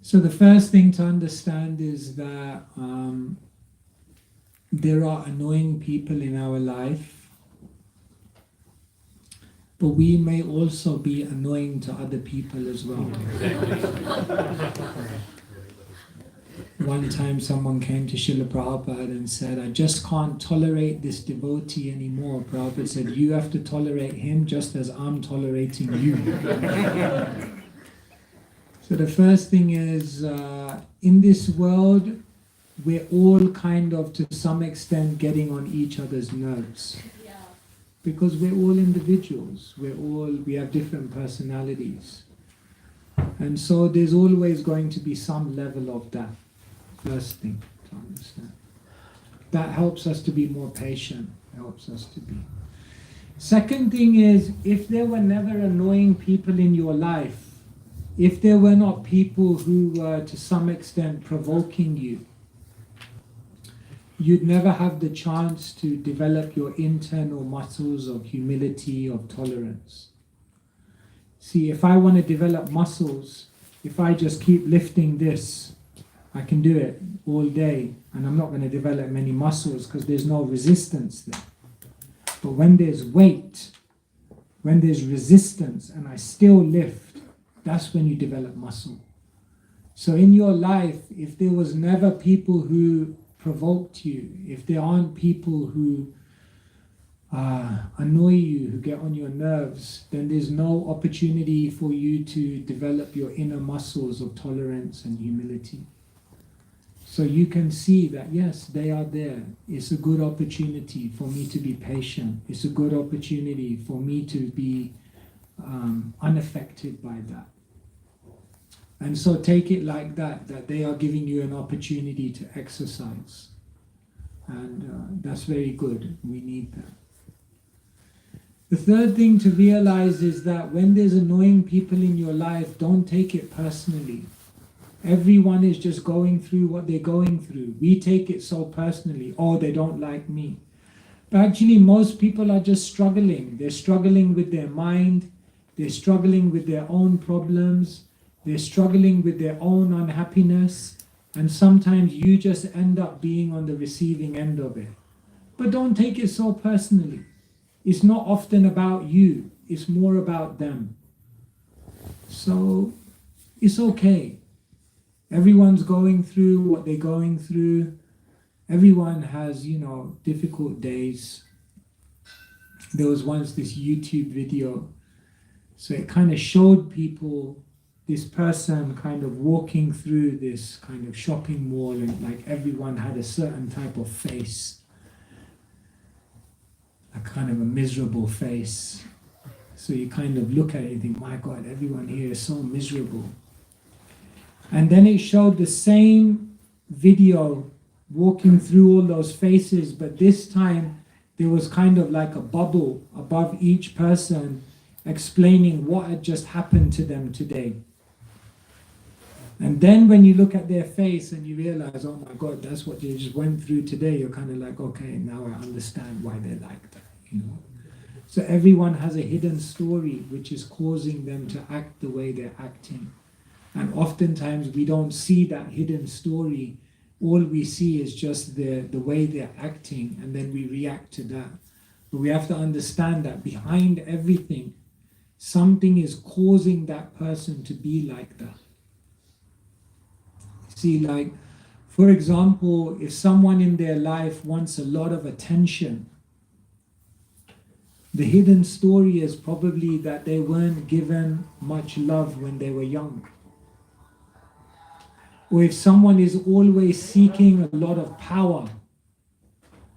[SPEAKER 2] So the first thing to understand is that there are annoying people in our life, but we may also be annoying to other people as well. One time someone came to Srila Prabhupada and said, I just can't tolerate this devotee anymore. Prabhupada said, you have to tolerate him just as I'm tolerating you. So the first thing is, in this world, we're all kind of, to some extent, getting on each other's nerves.
[SPEAKER 5] Yeah.
[SPEAKER 2] Because we're all individuals. We have different personalities. And so there's always going to be some level of that. First thing to understand. That helps us to be more patient. Helps us to be. Second thing is, if there were never annoying people in your life, if there were not people who were to some extent provoking you, you'd never have the chance to develop your internal muscles of humility, of tolerance. See, if I want to develop muscles, if I just keep lifting this, I can do it all day, and I'm not going to develop many muscles because there's no resistance there. But when there's weight, when there's resistance, and I still lift, that's when you develop muscle. So in your life, if there was never people who provoked you, if there aren't people who annoy you, who get on your nerves, then there's no opportunity for you to develop your inner muscles of tolerance and humility. So you can see that, yes, they are there. It's a good opportunity for me to be patient. It's a good opportunity for me to be unaffected by that. And so take it like that they are giving you an opportunity to exercise. And that's very good. We need that. The third thing to realize is that when there's annoying people in your life, don't take it personally. Everyone is just going through what they're going through. We take it so personally. Oh, they don't like me. But actually, most people are just struggling. They're struggling with their mind. They're struggling with their own problems. They're struggling with their own unhappiness. And sometimes you just end up being on the receiving end of it. But don't take it so personally. It's not often about you. It's more about them. So it's okay. Everyone's going through what they're going through. Everyone has, difficult days. There was once this YouTube video, so it kind of showed people this person kind of walking through this kind of shopping mall, and like everyone had a certain type of face, a kind of a miserable face. So you kind of look at it and think, my God, everyone here is so miserable. And then it showed the same video walking through all those faces, but this time there was kind of like a bubble above each person explaining what had just happened to them today. And then when you look at their face and you realize, oh my God, that's what they just went through today, you're kind of like, okay, now I understand why they're like that, So everyone has a hidden story which is causing them to act the way they're acting. And oftentimes we don't see that hidden story. All we see is just the way they're acting, and then we react to that. But we have to understand that behind everything, something is causing that person to be like that. See, like, for example, if someone in their life wants a lot of attention, the hidden story is probably that they weren't given much love when they were young. Or if someone is always seeking a lot of power,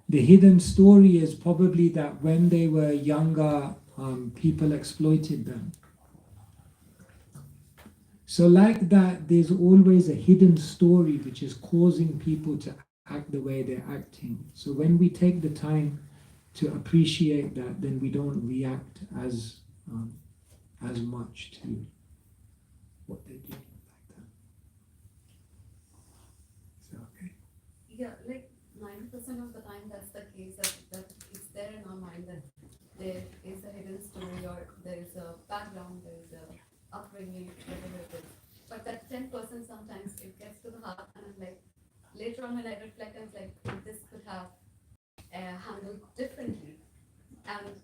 [SPEAKER 2] the hidden story is probably that when they were younger, people exploited them. So like that, there's always a hidden story which is causing people to act the way they're acting. So when we take the time to appreciate that, then we don't react as much to what they do.
[SPEAKER 6] Yeah, like 90% of the time that's the case, that it's there in our mind that there is a hidden story, or there is a background, there is a upbringing, whatever it is. But that 10% sometimes it gets to the heart, and I'm like, later on when I reflect, I'm like, this could have handled differently. And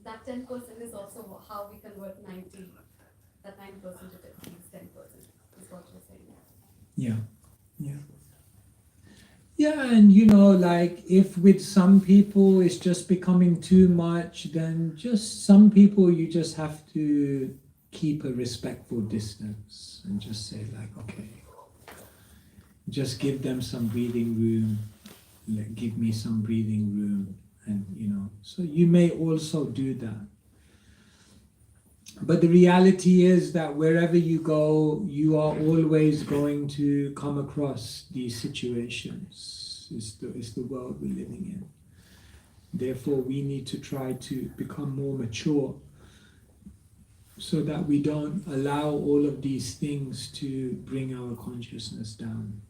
[SPEAKER 6] that 10% is also how we convert 90, that 9% to at least 10% is what you're saying.
[SPEAKER 2] Yeah. Yeah, and like if with some people it's just becoming too much, then just some people you just have to keep a respectful distance and just say like, okay, just give them some breathing room, give me some breathing room, and so you may also do that. But the reality is that wherever you go, you are always going to come across these situations. It's the world we're living in. Therefore, we need to try to become more mature so that we don't allow all of these things to bring our consciousness down.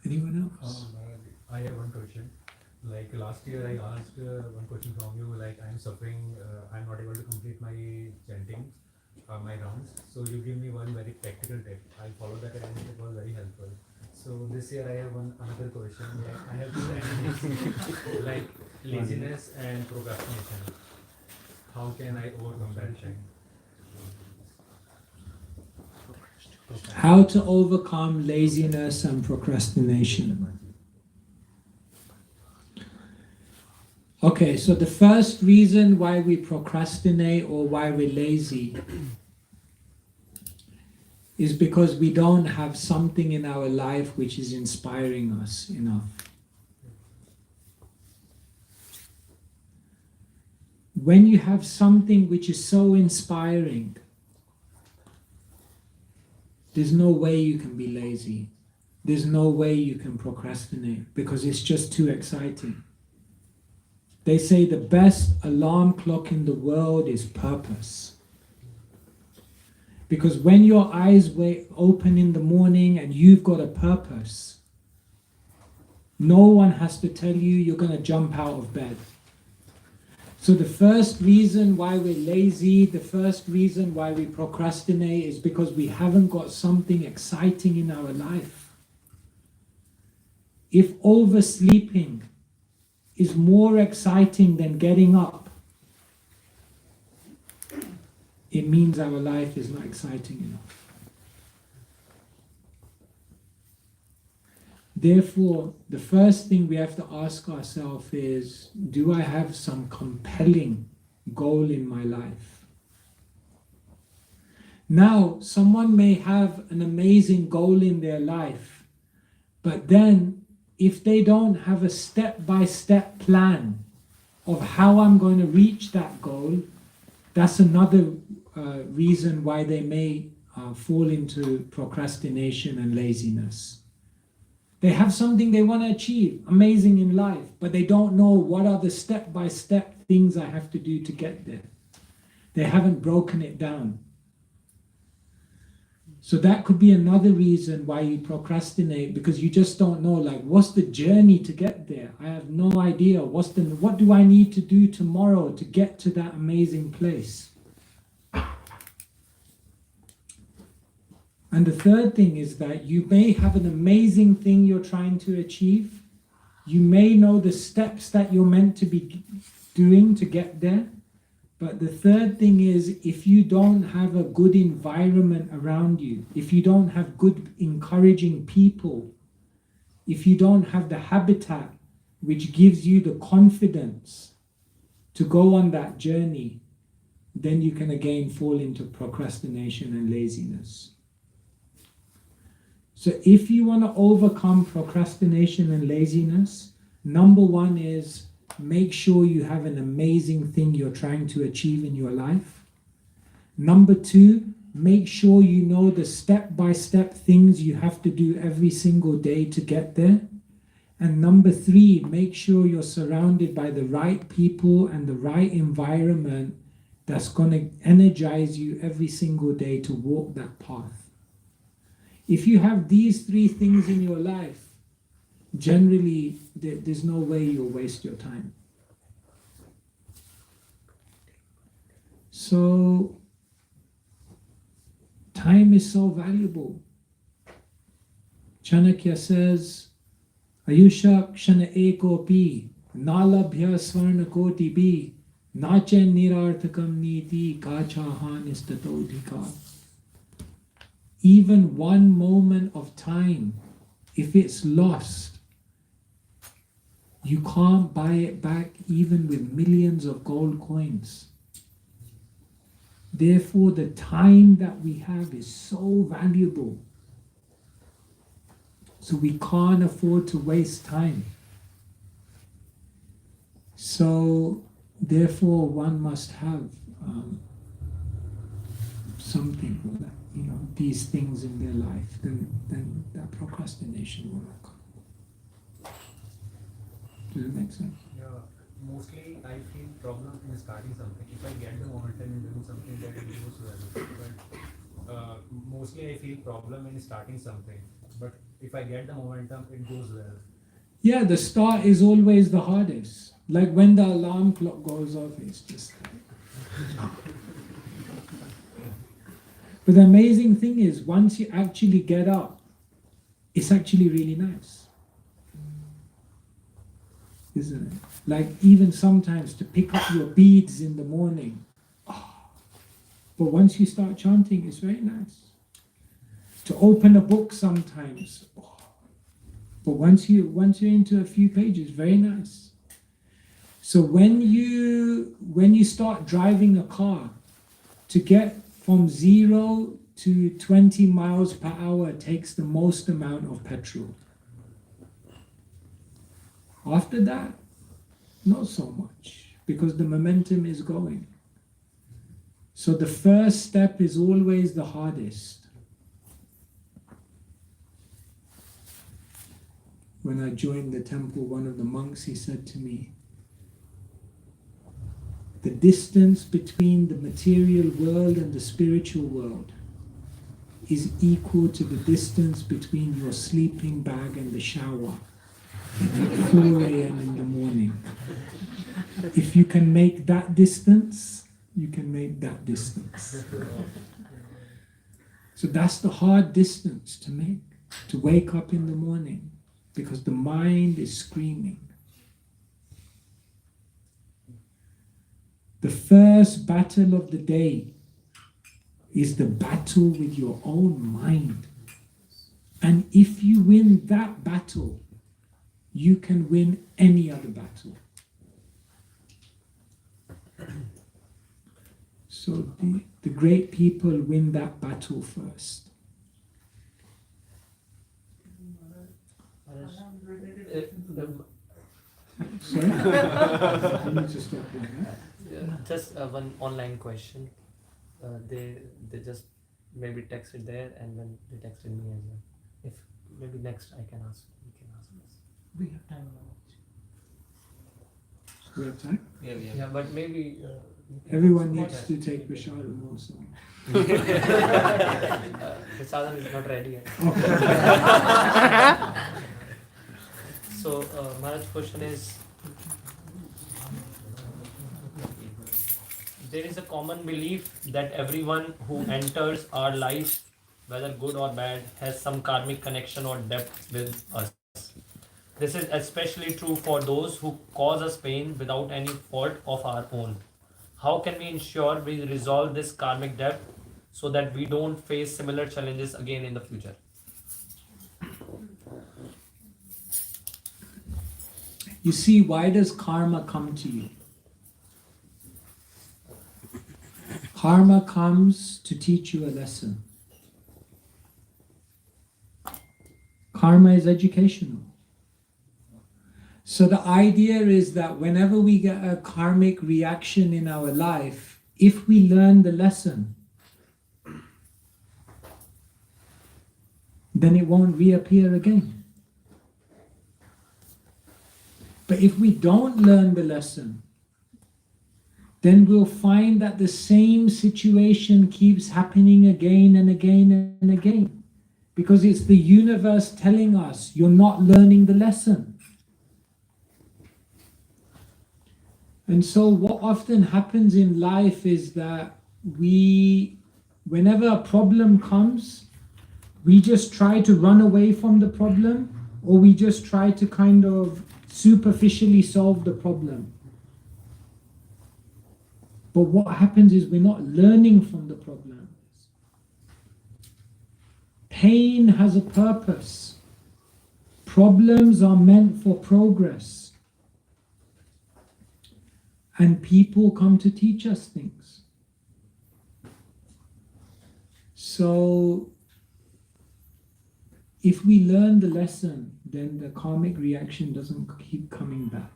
[SPEAKER 2] Anyone else?
[SPEAKER 7] I have one question. Like last year I asked one question from you, like I'm suffering, I'm not able to complete my chanting, my rounds. So you give me one very practical tip. I followed that and it was very helpful. So this year I have another question. Like I have two enemies, like laziness and procrastination. How can I overcome that thing?
[SPEAKER 2] How to overcome laziness and procrastination. Okay, so the first reason why we procrastinate or why we're lazy is because we don't have something in our life which is inspiring us enough. When you have something which is so inspiring, there's no way you can be lazy. There's no way you can procrastinate because it's just too exciting. They say the best alarm clock in the world is purpose. Because when your eyes open in the morning and you've got a purpose, no one has to tell you you're going to jump out of bed. So the first reason why we're lazy, the first reason why we procrastinate is because we haven't got something exciting in our life. If oversleeping is more exciting than getting up, it means our life is not exciting enough. Therefore, the first thing we have to ask ourselves is, do I have some compelling goal in my life? Now, someone may have an amazing goal in their life, but then if they don't have a step-by-step plan of how I'm going to reach that goal, that's another reason why they may fall into procrastination and laziness. They have something they want to achieve, amazing in life, but they don't know what are the step-by-step things I have to do to get there. They haven't broken it down. So that could be another reason why you procrastinate, because you just don't know, like, what's the journey to get there? I have no idea. What do I need to do tomorrow to get to that amazing place? And the third thing is that you may have an amazing thing you're trying to achieve. You may know the steps that you're meant to be doing to get there. But the third thing is, if you don't have a good environment around you, if you don't have good encouraging people, if you don't have the habitat which gives you the confidence to go on that journey, then you can again fall into procrastination and laziness. So if you want to overcome procrastination and laziness, number one is make sure you have an amazing thing you're trying to achieve in your life. Number two, make sure you know the step-by-step things you have to do every single day to get there. And number three, make sure you're surrounded by the right people and the right environment that's going to energize you every single day to walk that path. If you have these three things in your life, generally there's no way you'll waste your time. So time is so valuable. Chanakya says, Ayusha kshana eko pi nalabhya swarna koti bi nachen nirarthakam niti kachahan istatodhika. Even one moment of time, if it's lost, you can't buy it back even with millions of gold coins. Therefore, the time that we have is so valuable. So we can't afford to waste time. So, therefore, one must have something for that. These things in their life, then that procrastination will not come. Does it make sense?
[SPEAKER 7] Yeah, mostly I feel problem in starting something. If I get the momentum in doing something, then it goes well. But mostly I feel problem in starting something. But if I get the momentum, it goes well.
[SPEAKER 2] Yeah, the start is always the hardest. Like when the alarm clock goes off, it's just like... But the amazing thing is, once you actually get up, it's actually really nice. Isn't it? Like even sometimes to pick up your beads in the morning. Oh. But once you start chanting, it's very nice. To open a book sometimes. Oh. But once you're into a few pages, very nice. So when you start driving a car, to get from 0 to 20 miles per hour takes the most amount of petrol. After that, not so much, because the momentum is going. So the first step is always the hardest. When I joined the temple, one of the monks, he said to me, the distance between the material world and the spiritual world is equal to the distance between your sleeping bag and the shower at 4 a.m. in the morning. If you can make that distance, you can make that distance. So that's the hard distance to make, to wake up in the morning, because the mind is screaming. The first battle of the day is the battle with your own mind. And if you win that battle, you can win any other battle. So the great people win that battle first. Sorry? I need to stop there.
[SPEAKER 3] Just one online question. They just maybe texted there and then they texted me as well. If maybe next I can ask, we can ask this.
[SPEAKER 1] We have time now.
[SPEAKER 2] We have time?
[SPEAKER 3] Yeah, but maybe
[SPEAKER 2] Everyone needs to take Prashadam also.
[SPEAKER 3] Prasadam is not ready yet. So Maharaj, question is, there is a common belief that everyone who enters our life, whether good or bad, has some karmic connection or debt with us. This is especially true for those who cause us pain without any fault of our own. How can we ensure we resolve this karmic debt so that we don't face similar challenges again in the future?
[SPEAKER 2] You see, why does karma come to you? Karma comes to teach you a lesson. Karma is educational. So the idea is that whenever we get a karmic reaction in our life, if we learn the lesson, then it won't reappear again. But if we don't learn the lesson, then we'll find that the same situation keeps happening again and again and again. Because it's the universe telling us, you're not learning the lesson. And so what often happens in life is that whenever a problem comes, we just try to run away from the problem, or we just try to kind of superficially solve the problem. But what happens is we're not learning from the problem. Pain has a purpose. Problems are meant for progress. And people come to teach us things. So, if we learn the lesson, then the karmic reaction doesn't keep coming back.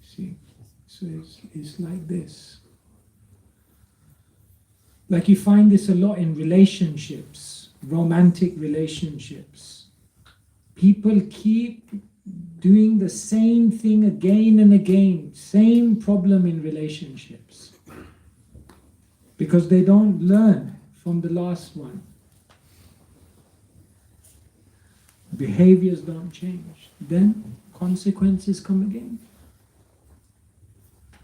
[SPEAKER 2] See? So it's like this. Like you find this a lot in relationships, romantic relationships. People keep doing the same thing again and again, same problem in relationships. Because they don't learn from the last one. Behaviors don't change. Then consequences come again.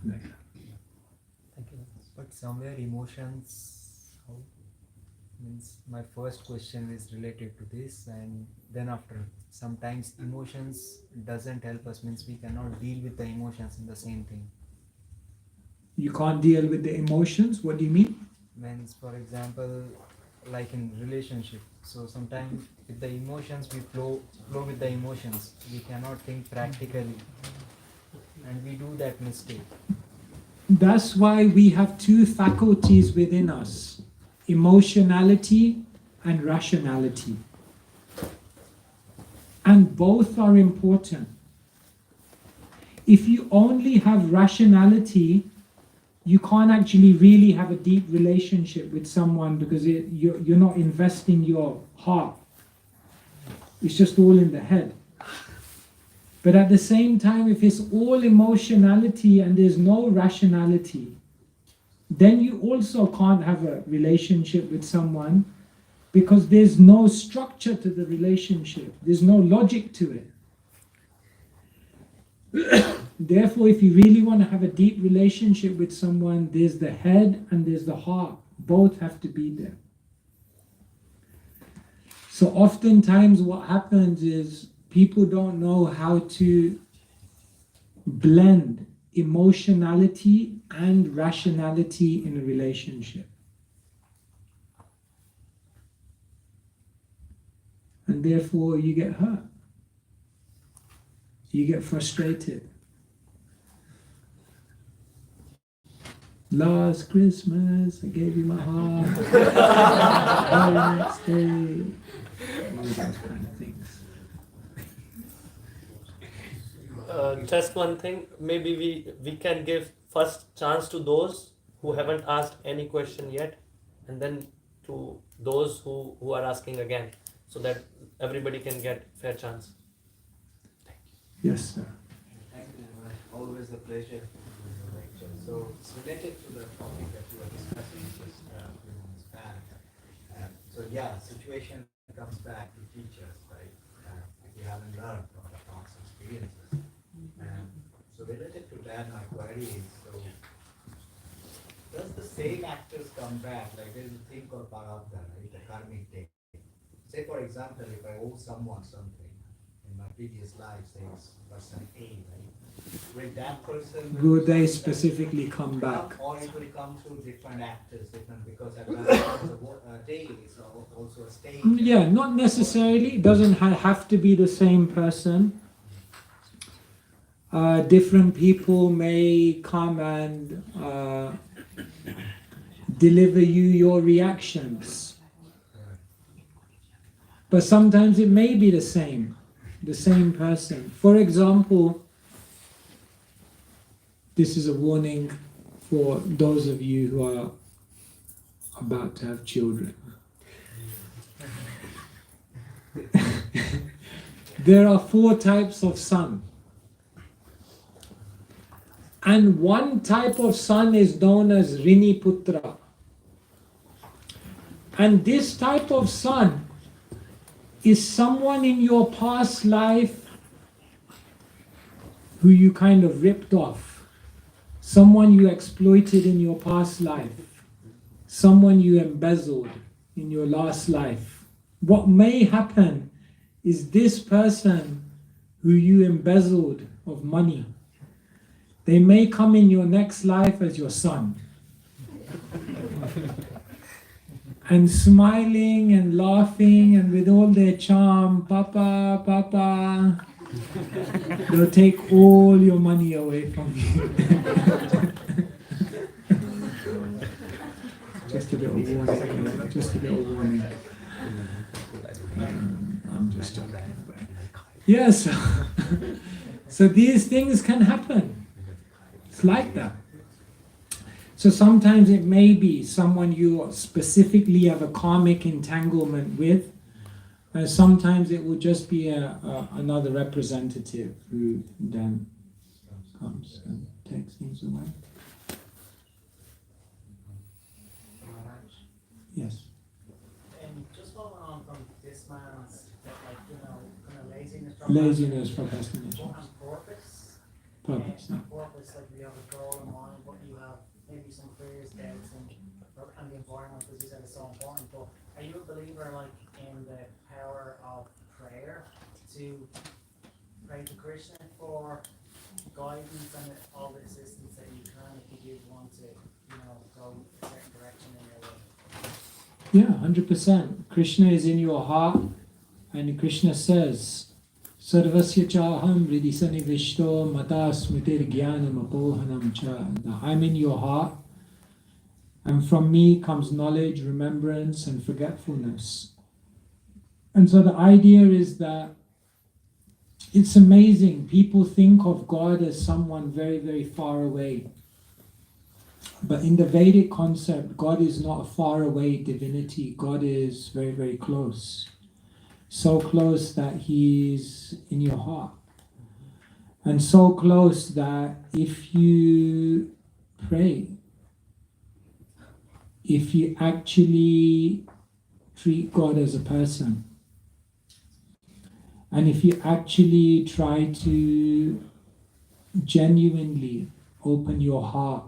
[SPEAKER 3] Thank you.
[SPEAKER 4] But somewhere emotions, means my first question is related to this, and then after, sometimes emotions doesn't help us, means we cannot deal with the emotions in the same thing.
[SPEAKER 2] You can't deal with the emotions? What do you mean?
[SPEAKER 4] Means, for example, like in relationship, so sometimes with the emotions we flow with the emotions, we cannot think practically, and we do that mistake.
[SPEAKER 2] That's why we have two faculties within us, emotionality and rationality. And both are important. If you only have rationality, you can't actually really have a deep relationship with someone because you're not investing your heart. It's just all in the head. But at the same time, if it's all emotionality and there's no rationality, then you also can't have a relationship with someone because there's no structure to the relationship. There's no logic to it. Therefore, if you really want to have a deep relationship with someone, there's the head and there's the heart. Both have to be there. So oftentimes what happens is people don't know how to blend emotionality and rationality in a relationship. And therefore you get hurt. You get frustrated. Last Christmas, I gave you my heart. Very next day. All those kind of things.
[SPEAKER 3] Just one thing, maybe we can give first chance to those who haven't asked any question yet, and then to those who are asking again, so that everybody can get fair chance.
[SPEAKER 2] Yes, sir.
[SPEAKER 4] Thank you. Always a pleasure. So it's related to the topic that we were discussing just a few months back. So yeah, situation comes back to teach us, right? If we haven't learned from the past experiences. So related to that, my query is, so does the same actors come back? Like there's a thing called parabdha, right? The karmic debt. Say for example, if I owe someone something in my previous life, say it's person A, right? Will that person
[SPEAKER 2] Will they specifically come back?
[SPEAKER 4] or it will come through different actors, different, because at a day is also a stage.
[SPEAKER 2] Yeah, not necessarily. It doesn't have to be the same person. Different people may come and deliver you your reactions. But sometimes it may be the same person. For example, this is a warning for those of you who are about to have children. There are 4 types of son. And one type of son is known as Rini Putra. And this type of son is someone in your past life who you kind of ripped off. Someone you exploited in your past life. Someone you embezzled in your last life. What may happen is this person who you embezzled of money, they may come in your next life as your son. And smiling and laughing and with all their charm, Papa, Papa, they'll take all your money away from you. Just a little warning. Just a little warning. I'm just joking. Yes. So these things can happen. It's like that. So sometimes it may be someone you specifically have a karmic entanglement with. Sometimes it will just be another representative who then comes and takes things away.
[SPEAKER 8] Maharaj.
[SPEAKER 2] Yes.
[SPEAKER 8] And just following on from this man's, kind of laziness.
[SPEAKER 2] Laziness, procrastination.
[SPEAKER 8] And purpose.
[SPEAKER 2] Purpose.
[SPEAKER 8] And purpose, like we have a goal in mind, but you have maybe some fears, doubts, and the environment, as you said, is so important. But are you a believer, like, in the power of prayer to pray to Krishna for guidance and all the assistance that you can if you do want to, go a certain direction in your life?
[SPEAKER 2] Yeah, 100%. Krishna is in your heart, and Krishna says, Sarvasya chaham hridisani vishto mata smritir jnanam apohanam cha. I'm in your heart, and from me comes knowledge, remembrance, and forgetfulness. And so the idea is that it's amazing. People think of God as someone very, very far away. But in the Vedic concept, God is not a faraway divinity. God is very, very close. So close that He's in your heart. And so close that if you pray, if you actually treat God as a person, and if you actually try to genuinely open your heart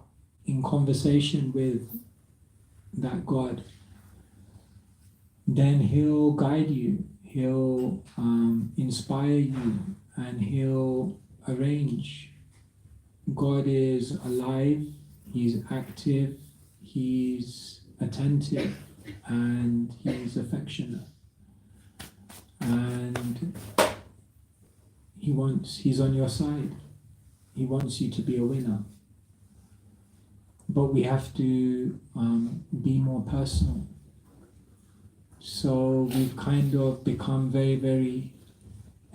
[SPEAKER 2] in conversation with that God, then He'll guide you, He'll inspire you, and He'll arrange God is alive, He's active, He's attentive, and He's affectionate. And He's on your side. He wants you to be a winner. But we have to be more personal. So we've kind of become very, very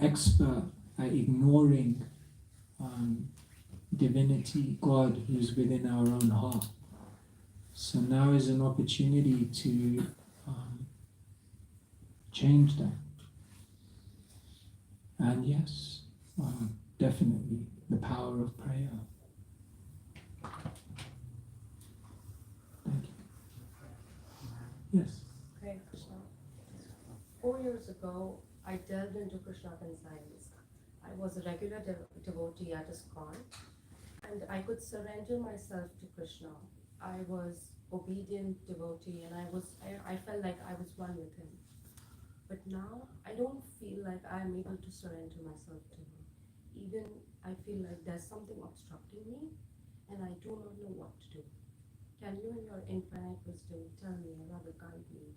[SPEAKER 2] expert at ignoring divinity, God, who's within our own heart. So now is an opportunity to change that. And yes, definitely the power of prayer. Thank you. Yes.
[SPEAKER 9] Hare Krishna. 4 years ago, I delved into Krishna consciousness. I was a regular devotee at ISKCON, and I could surrender myself to Krishna. I was obedient devotee, and I felt like I was one with him. But now I don't feel like I am able to surrender myself to him. Even I feel like there's something obstructing me, and I do not know what to do. Can you, in your infinite wisdom, tell me or rather guide me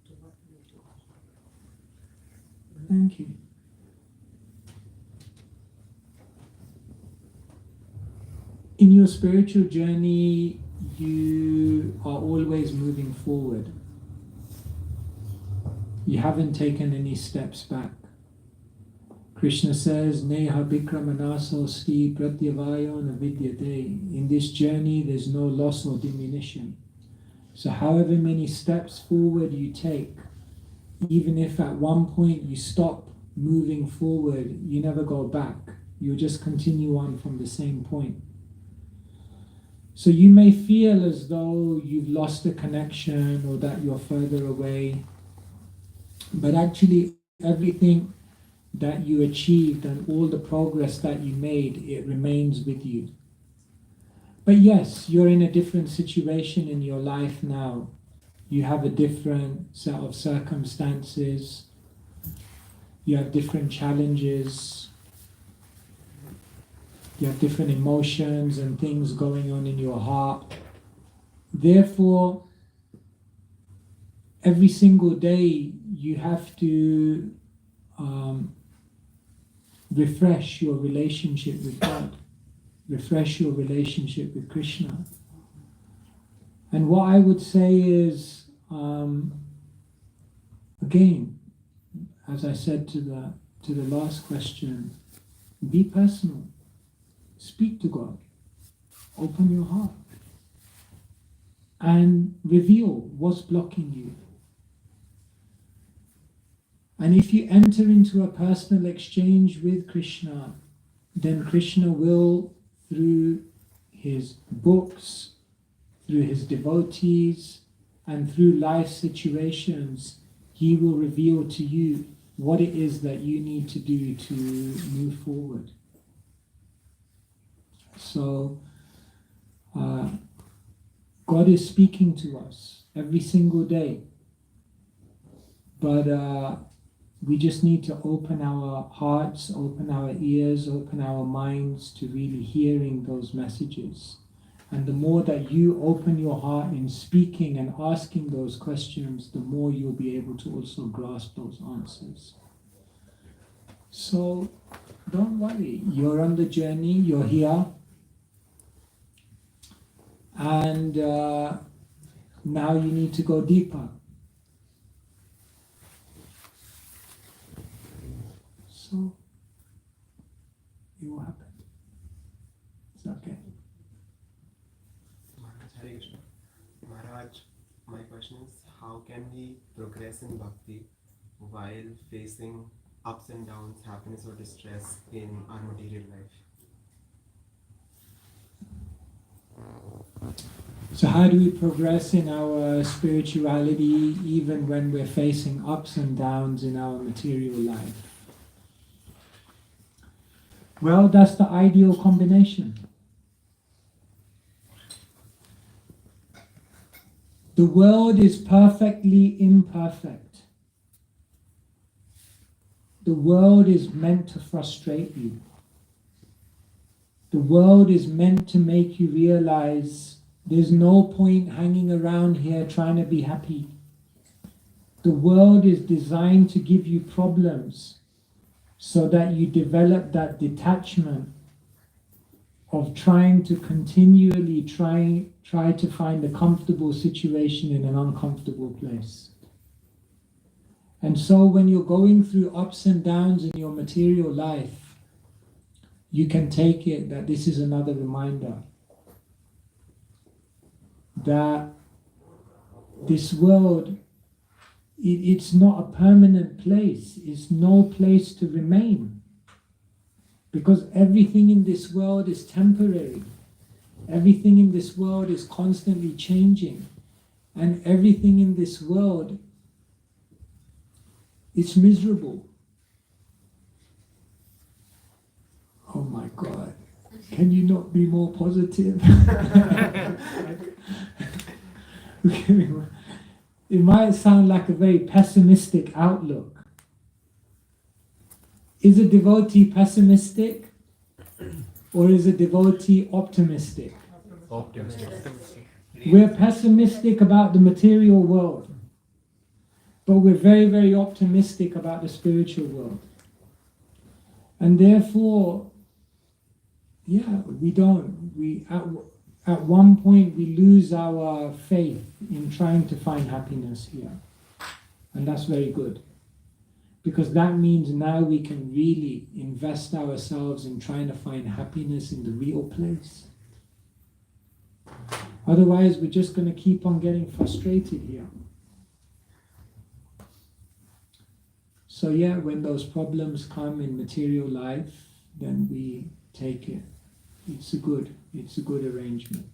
[SPEAKER 9] to what can I do?
[SPEAKER 2] Thank you. In your spiritual journey, you are always moving forward. You haven't taken any steps back. Krishna says, Neha Bikramanasosti Pratyavayo Navidyate. In this journey, there's no loss or diminution. So however many steps forward you take, even if at one point you stop moving forward, you never go back. You just continue on from the same point. So you may feel as though you've lost a connection or that you're further away, but actually everything that you achieved and all the progress that you made, it remains with you. But yes, you're in a different situation in your life now. You have a different set of circumstances. You have different challenges. You have different emotions and things going on in your heart. Therefore, every single day you have to refresh your relationship with God, refresh your relationship with Krishna. And what I would say is, again, as I said to the last question, be personal. Speak to God. Open your heart. And reveal what's blocking you. And if you enter into a personal exchange with Krishna, then Krishna will, through his books, through his devotees, and through life situations, he will reveal to you what it is that you need to do to move forward. So, God is speaking to us every single day. But we just need to open our hearts, open our ears, open our minds to really hearing those messages. And the more that you open your heart in speaking and asking those questions, the more you'll be able to also grasp those answers. So don't worry, you're on the journey, you're here. And now you need to go deeper. So it will happen. It's okay.
[SPEAKER 10] Maharaj, Hare Krishna. Maharaj, my question is, how can we progress in bhakti while facing ups and downs, happiness or distress in our material life?
[SPEAKER 2] So how do we progress in our spirituality even when we're facing ups and downs in our material life? Well, that's the ideal combination. The world is perfectly imperfect. The world is meant to frustrate you. The world is meant to make you realize there's no point hanging around here trying to be happy. The world is designed to give you problems so that you develop that detachment of trying to continually try to find a comfortable situation in an uncomfortable place. And so when you're going through ups and downs in your material life, you can take it that this is another reminder that this world, it's not a permanent place. It's no place to remain. Because everything in this world is temporary. Everything in this world is constantly changing. And everything in this world, it's miserable. Oh my God. Can you not be more positive? It might sound like a very pessimistic outlook. Is a devotee pessimistic or is a devotee optimistic?
[SPEAKER 3] Optimistic.
[SPEAKER 2] We're pessimistic about the material world, but we're very, very optimistic about the spiritual world. And therefore, at one point we lose our faith in trying to find happiness here. And that's very good. Because that means now we can really invest ourselves in trying to find happiness in the real place. Otherwise, we're just going to keep on getting frustrated here. So when those problems come in material life, then we take it. It's a good arrangement.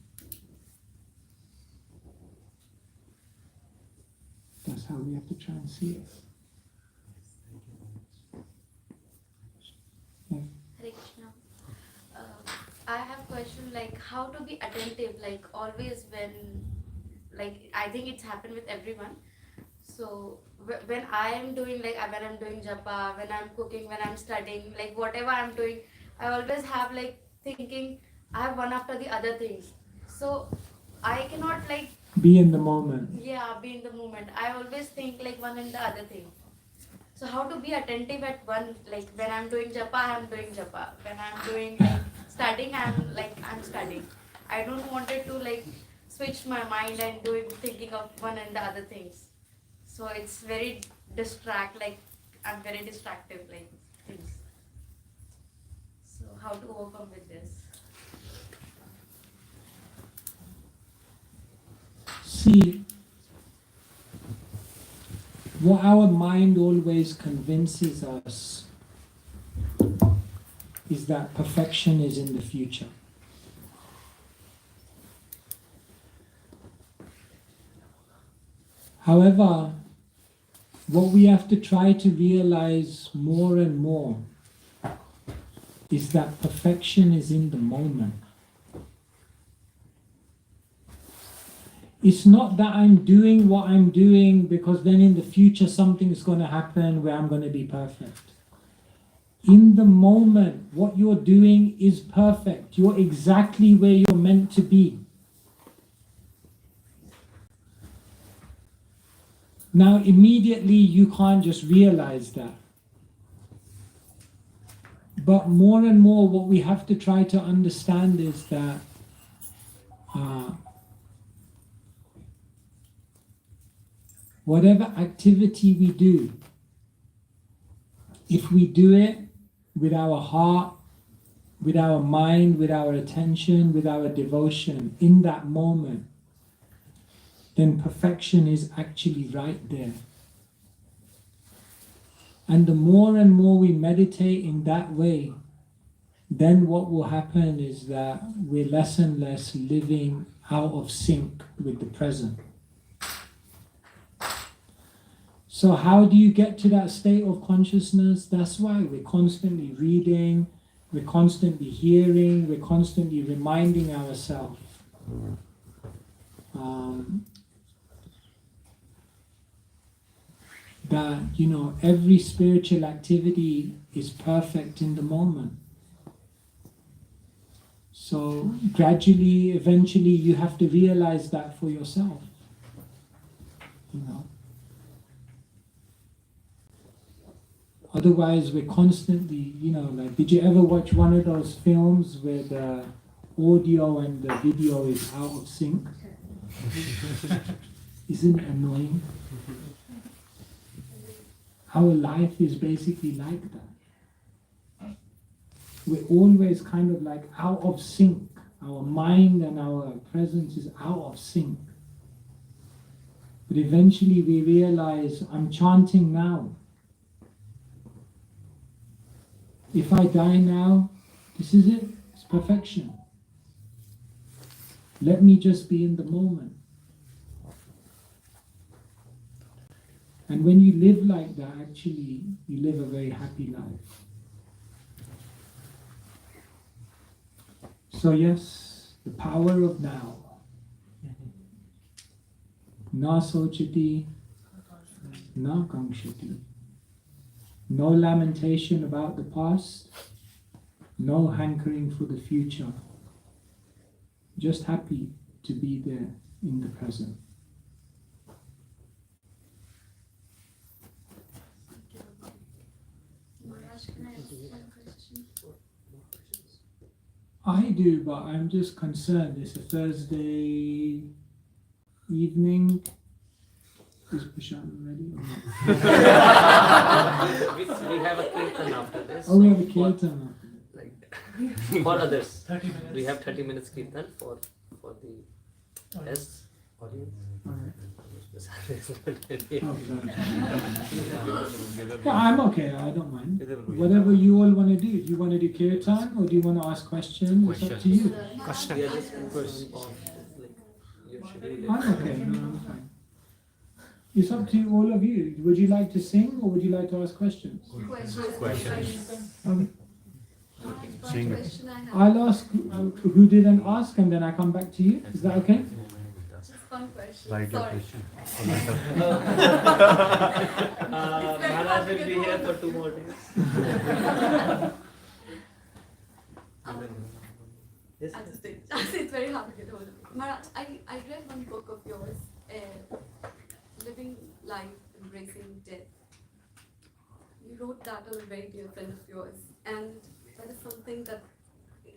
[SPEAKER 2] That's how we have to try and see it.
[SPEAKER 11] Hare Krishna. I have a question like how to be attentive, like always when, like I think it's happened with everyone. So when I am doing when I'm doing japa, when I'm cooking, when I'm studying, like whatever I'm doing, I always have like thinking I have one after the other things. So I cannot
[SPEAKER 2] be in the moment.
[SPEAKER 11] be in the moment. I always think like one and the other thing. So how to be attentive at one, like when I'm doing japa, I'm doing japa. When I'm doing studying, I'm studying. I don't want it to switch my mind and thinking of one and the other things. So it's very I'm very distractive things. So how to overcome with this?
[SPEAKER 2] See, what our mind always convinces us is that perfection is in the future. However, what we have to try to realize more and more is that perfection is in the moment. It's not that I'm doing what I'm doing because then in the future something is going to happen where I'm going to be perfect. In the moment, what you're doing is perfect. You're exactly where you're meant to be. Now, immediately you can't just realize that. But more and more what we have to try to understand is that whatever activity we do, if we do it with our heart, with our mind, with our attention, with our devotion in that moment, then perfection is actually right there. And the more and more we meditate in that way, then what will happen is that we're less and less living out of sync with the present. So how do you get to that state of consciousness? That's why we're constantly reading, we're constantly hearing, we're constantly reminding ourselves. That, every spiritual activity is perfect in the moment. So gradually, eventually, you have to realize that for yourself. You know. Otherwise, we're constantly, you know, like, did you ever watch one of those films where the audio and the video is out of sync? Isn't it annoying? Our life is basically like that. We're always kind of like out of sync. Our mind and our presence is out of sync. But eventually we realize, I'm chanting now. If I die now, this is it. It's perfection. Let me just be in the moment. And when you live like that, actually, you live a very happy life. So yes, the power of now. Na sochati, na kankshati. No lamentation about the past, no hankering for the future. Just happy to be there in the present.
[SPEAKER 6] Maharaj, can I ask one question?
[SPEAKER 2] I do, but I'm just concerned. It's a Thursday evening. Is Prashant ready?
[SPEAKER 3] We have a kirtan after this.
[SPEAKER 2] Oh, we have a kirtan after this.
[SPEAKER 3] Like, for others.
[SPEAKER 1] 30 minutes.
[SPEAKER 3] We have 30 minutes kirtan for the S audience.
[SPEAKER 2] Yeah, I'm okay. I don't mind. Whatever you all want to do. Do you want to do kirtan or do you want to ask questions? It's up to you.
[SPEAKER 3] We are just focusing on like your schedule.
[SPEAKER 2] I'm okay. No, I'm fine. It's up to all of you. Would you like to sing or would you like to ask questions?
[SPEAKER 6] Questions.
[SPEAKER 2] Okay.
[SPEAKER 6] One question I have.
[SPEAKER 2] I'll ask who didn't ask and then I come back to you. Is that okay?
[SPEAKER 6] Just one question.
[SPEAKER 7] Write your
[SPEAKER 6] Sorry.
[SPEAKER 7] question.
[SPEAKER 3] Maharaj will be here for 2 more days. Yes,
[SPEAKER 6] At this stage, it's very hard to get hold of it. Maharaj, I read one book of yours, Living Life, Embracing Death. You wrote that on a very dear friend of yours, and that is something that,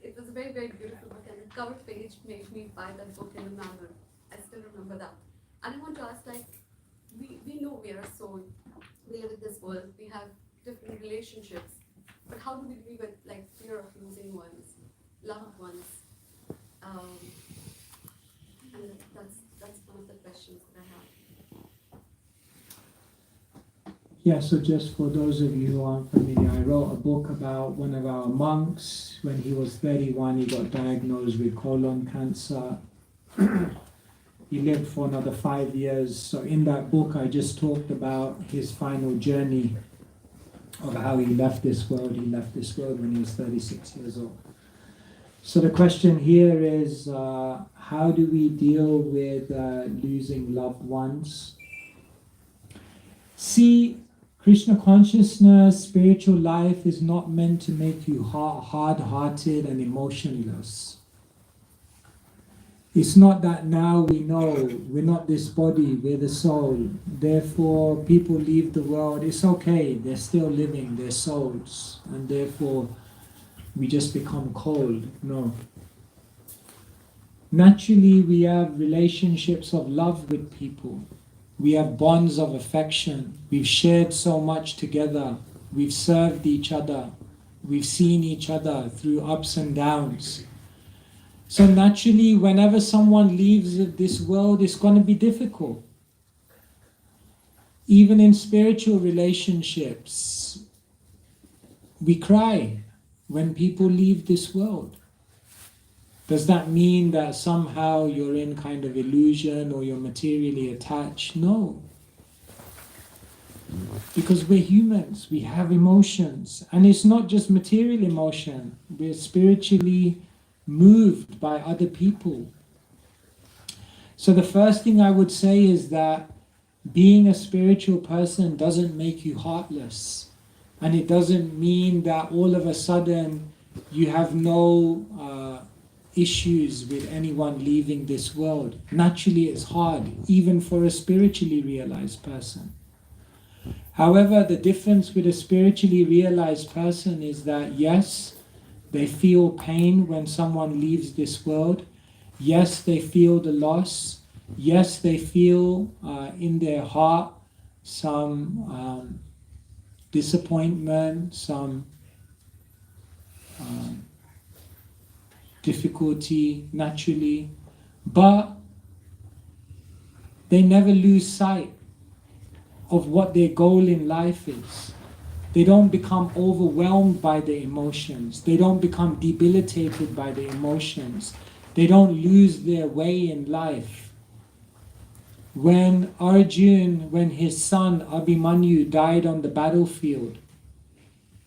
[SPEAKER 6] it was a very, very beautiful book, and the cover page made me buy that book in a manner. I still remember that. And I want to ask, like, we know we are a soul, we live in this world, we have different relationships, but how do we deal with, like, fear of losing ones, loved ones? And that's one of the questions that I have.
[SPEAKER 2] Yeah, so just for those of you who aren't familiar, I wrote a book about one of our monks. When he was 31, he got diagnosed with colon cancer. He lived for another 5 years. So in that book, I just talked about his final journey of how he left this world. He left this world when he was 36 years old. So the question here is, how do we deal with losing loved ones? See, Krishna consciousness, spiritual life is not meant to make you hard-hearted and emotionless. It's not that now we know we're not this body, we're the soul. Therefore, people leave the world. It's okay, they're still living, their souls. And therefore, we just become cold. No. Naturally, we have relationships of love with people. We have bonds of affection. We've shared so much together. We've served each other. We've seen each other through ups and downs. So naturally, whenever someone leaves this world, it's going to be difficult. Even in spiritual relationships, we cry when people leave this world. Does that mean that somehow you're in kind of illusion or you're materially attached? No. Because we're humans, we have emotions. And it's not just material emotion, we're spiritually moved by other people. So the first thing I would say is that being a spiritual person doesn't make you heartless. And it doesn't mean that all of a sudden you have no issues with anyone leaving this world. Naturally, it's hard, even for a spiritually realized person. However, the difference with a spiritually realized person is that, yes, they feel pain when someone leaves this world. Yes, they feel the loss. Yes, they feel in their heart some disappointment, some difficulty naturally, but they never lose sight of what their goal in life is. They don't become overwhelmed by the emotions. They don't become debilitated by the emotions. They don't lose their way in life. When his son Abhimanyu died on the battlefield,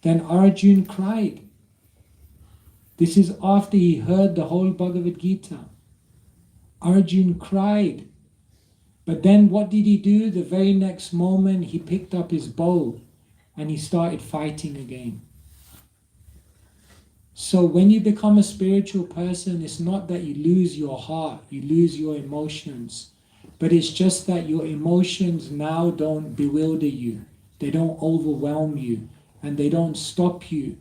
[SPEAKER 2] then Arjun cried. This is after he heard the whole Bhagavad Gita. Arjun cried. But then what did he do? The very next moment he picked up his bow and he started fighting again. So when you become a spiritual person, it's not that you lose your heart, you lose your emotions, but it's just that your emotions now don't bewilder you, they don't overwhelm you, and they don't stop you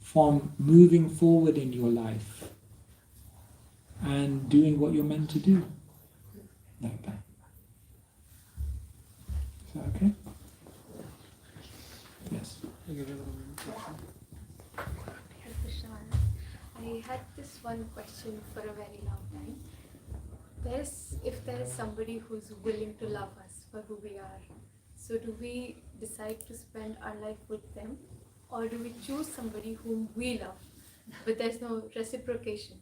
[SPEAKER 2] from moving forward in your life and doing what you're meant to do. Like that. Is that okay? Yes.
[SPEAKER 12] I had this one question for a very long time. If there is somebody who's willing to love us for who we are, so do we decide to spend our life with them, or do we choose somebody whom we love, but there's no reciprocation?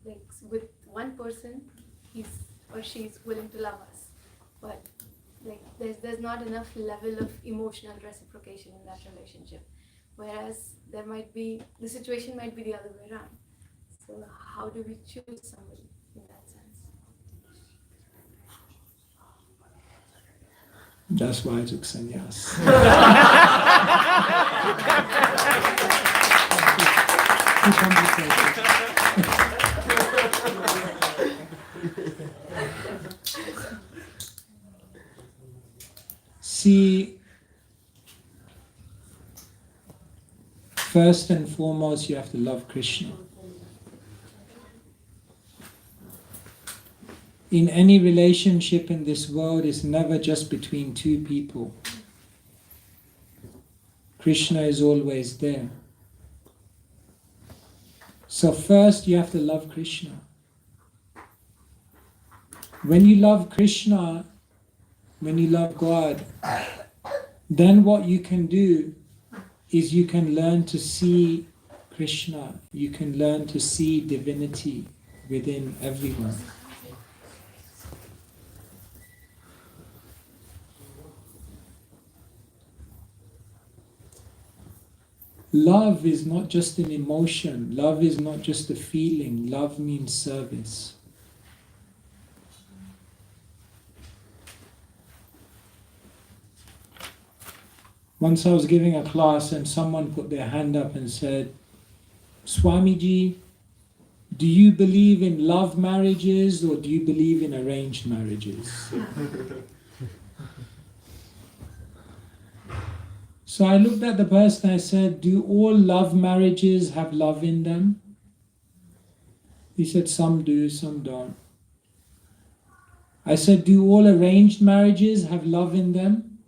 [SPEAKER 12] Like with one person, he's or she's willing to love us, but like there's not enough level of emotional reciprocation in that relationship. Whereas the situation might be the other way around. So how do we choose somebody in that sense?
[SPEAKER 2] That's why I took sannyas. See, first and foremost, you have to love Krishna. In any relationship in this world, it's never just between two people. Krishna is always there. So first you have to love Krishna. When you love Krishna, when you love God, then what you can do is you can learn to see Krishna. You can learn to see divinity within everyone. Love is not just an emotion. Love is not just a feeling. Love means service. Once I was giving a class and someone put their hand up and said, Swamiji, do you believe in love marriages or do you believe in arranged marriages? So I looked at the person and I said, do all love marriages have love in them? He said, some do, some don't. I said, do all arranged marriages have love in them?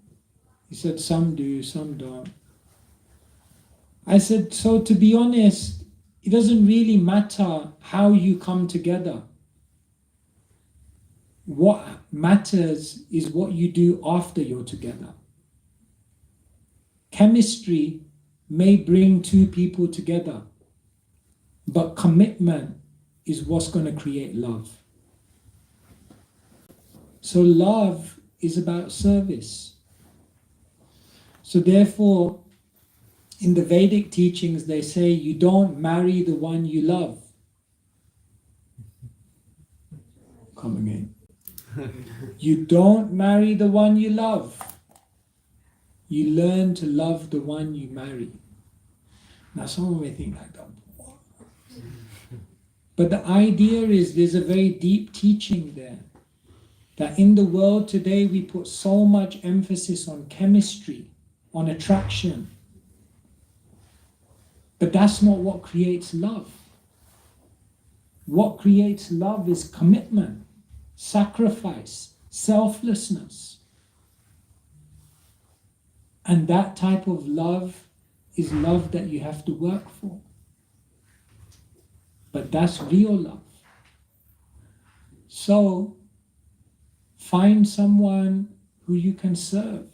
[SPEAKER 2] He said, some do, some don't. I said, so to be honest, it doesn't really matter how you come together. What matters is what you do after you're together. Chemistry may bring two people together, but commitment is what's going to create love. So love is about service. So therefore, in the Vedic teachings, they say you don't marry the one you love. Come again. You don't marry the one you love. You learn to love the one you marry. Now someone may think like that. But the idea is there's a very deep teaching there. That in the world today we put so much emphasis on chemistry, on attraction. But that's not what creates love. What creates love is commitment, sacrifice, selflessness. And that type of love is love that you have to work for. But that's real love. So, find someone who you can serve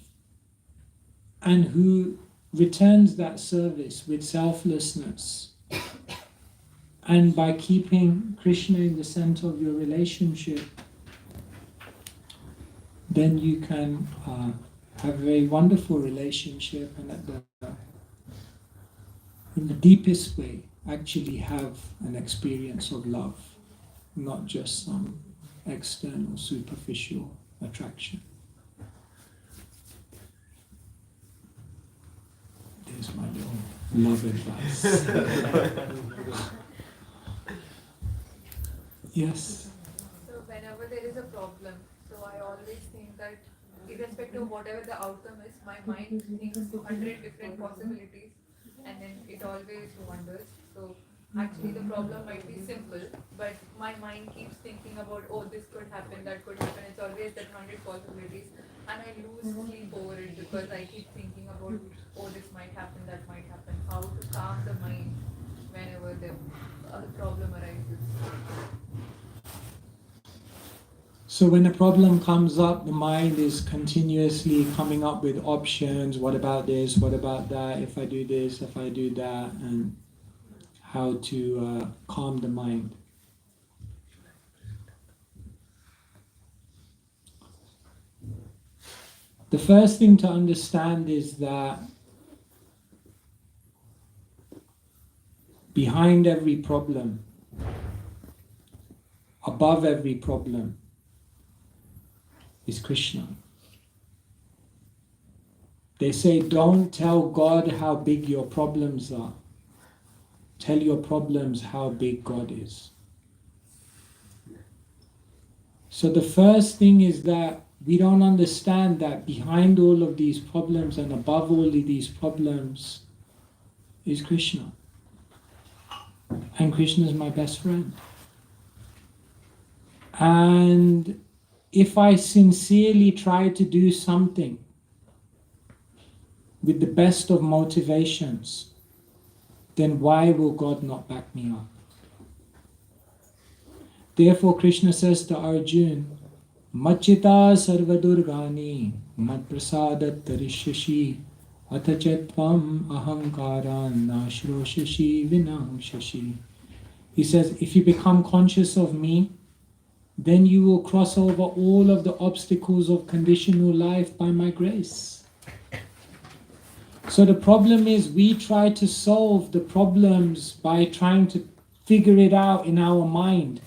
[SPEAKER 2] and who returns that service with selflessness. And by keeping Krishna in the center of your relationship, then you can have a very wonderful relationship and in the deepest way actually have an experience of love, not just some external, superficial attraction. There's my little love advice. Yes?
[SPEAKER 13] So whenever there is a problem, so I always think that irrespective of whatever the outcome is, my mind thinks 100 different possibilities and then it always wonders. So actually the problem might be simple, but my mind keeps thinking about, oh, this could happen, that could happen. It's always that 100 possibilities and I lose sleep over it because I keep thinking about, oh, this might happen, that might happen. How to calm the mind whenever the problem arises.
[SPEAKER 2] So when a problem comes up, the mind is continuously coming up with options. What about this? What about that? If I do this, if I do that, and how to calm the mind. The first thing to understand is that behind every problem, above every problem, is Krishna. They say, don't tell God how big your problems are. Tell your problems how big God is. So the first thing is that we don't understand that behind all of these problems and above all of these problems is Krishna. And Krishna is my best friend. And if I sincerely try to do something with the best of motivations, then why will God not back me up? Therefore Krishna says to Arjuna, Machita sarvadurgani mat prasadat tarishashi atachatvam ahankaran nashroshashi vinamshashi. He says, if you become conscious of me, then you will cross over all of the obstacles of conditional life by my grace. So the problem is we try to solve the problems by trying to figure it out in our mind.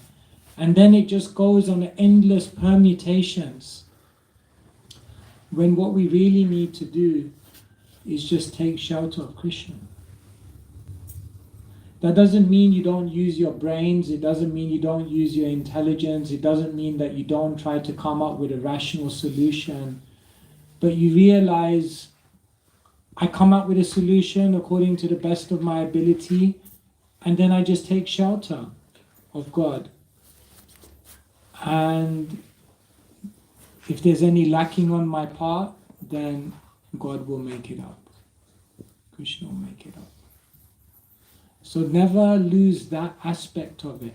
[SPEAKER 2] And then it just goes on endless permutations. When what we really need to do is just take shelter of Krishna. That doesn't mean you don't use your brains, it doesn't mean you don't use your intelligence, it doesn't mean that you don't try to come up with a rational solution. But you realize, I come up with a solution according to the best of my ability, and then I just take shelter of God. And if there's any lacking on my part, then God will make it up. Krishna will make it up. So never lose that aspect of it.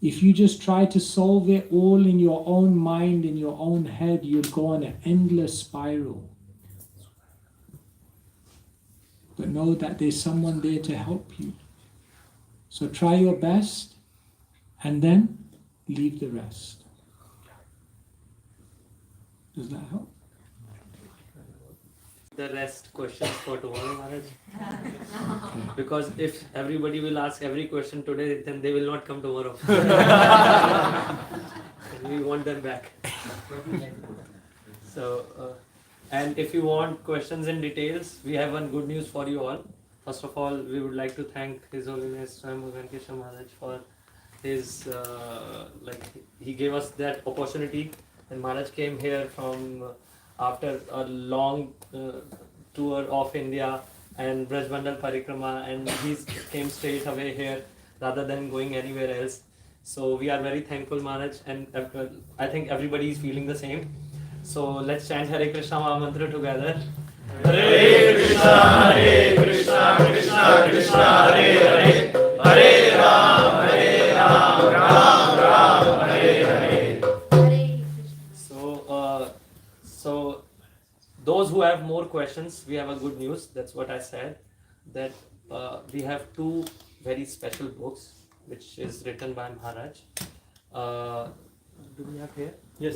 [SPEAKER 2] If you just try to solve it all in your own mind, in your own head, you'll go on an endless spiral. But know that there's someone there to help you. So try your best and then leave the rest. Does that help?
[SPEAKER 3] The rest questions for tomorrow, Maharaj. Because if everybody will ask every question today, then they will not come tomorrow. We want them back. So, and if you want questions and details, we have one good news for you all. First of all, we would like to thank His Holiness Swami Keshava Maharaj for his like he gave us that opportunity, and Maharaj came here from after a long tour of India and Brajmandal Parikrama, and he came straight away here rather than going anywhere else. So we are very thankful, Maharaj, and I think everybody is feeling the same. So let's chant Hare Krishna Maha Mantra together. Hare Krishna, Krishna Krishna, Hare Hare, Hare Ram, Ram, Hare Hare. So those who have more questions, we have a good news. That's what I said. That we have two very special books, which is written by Maharaj. Do we have here? Yes.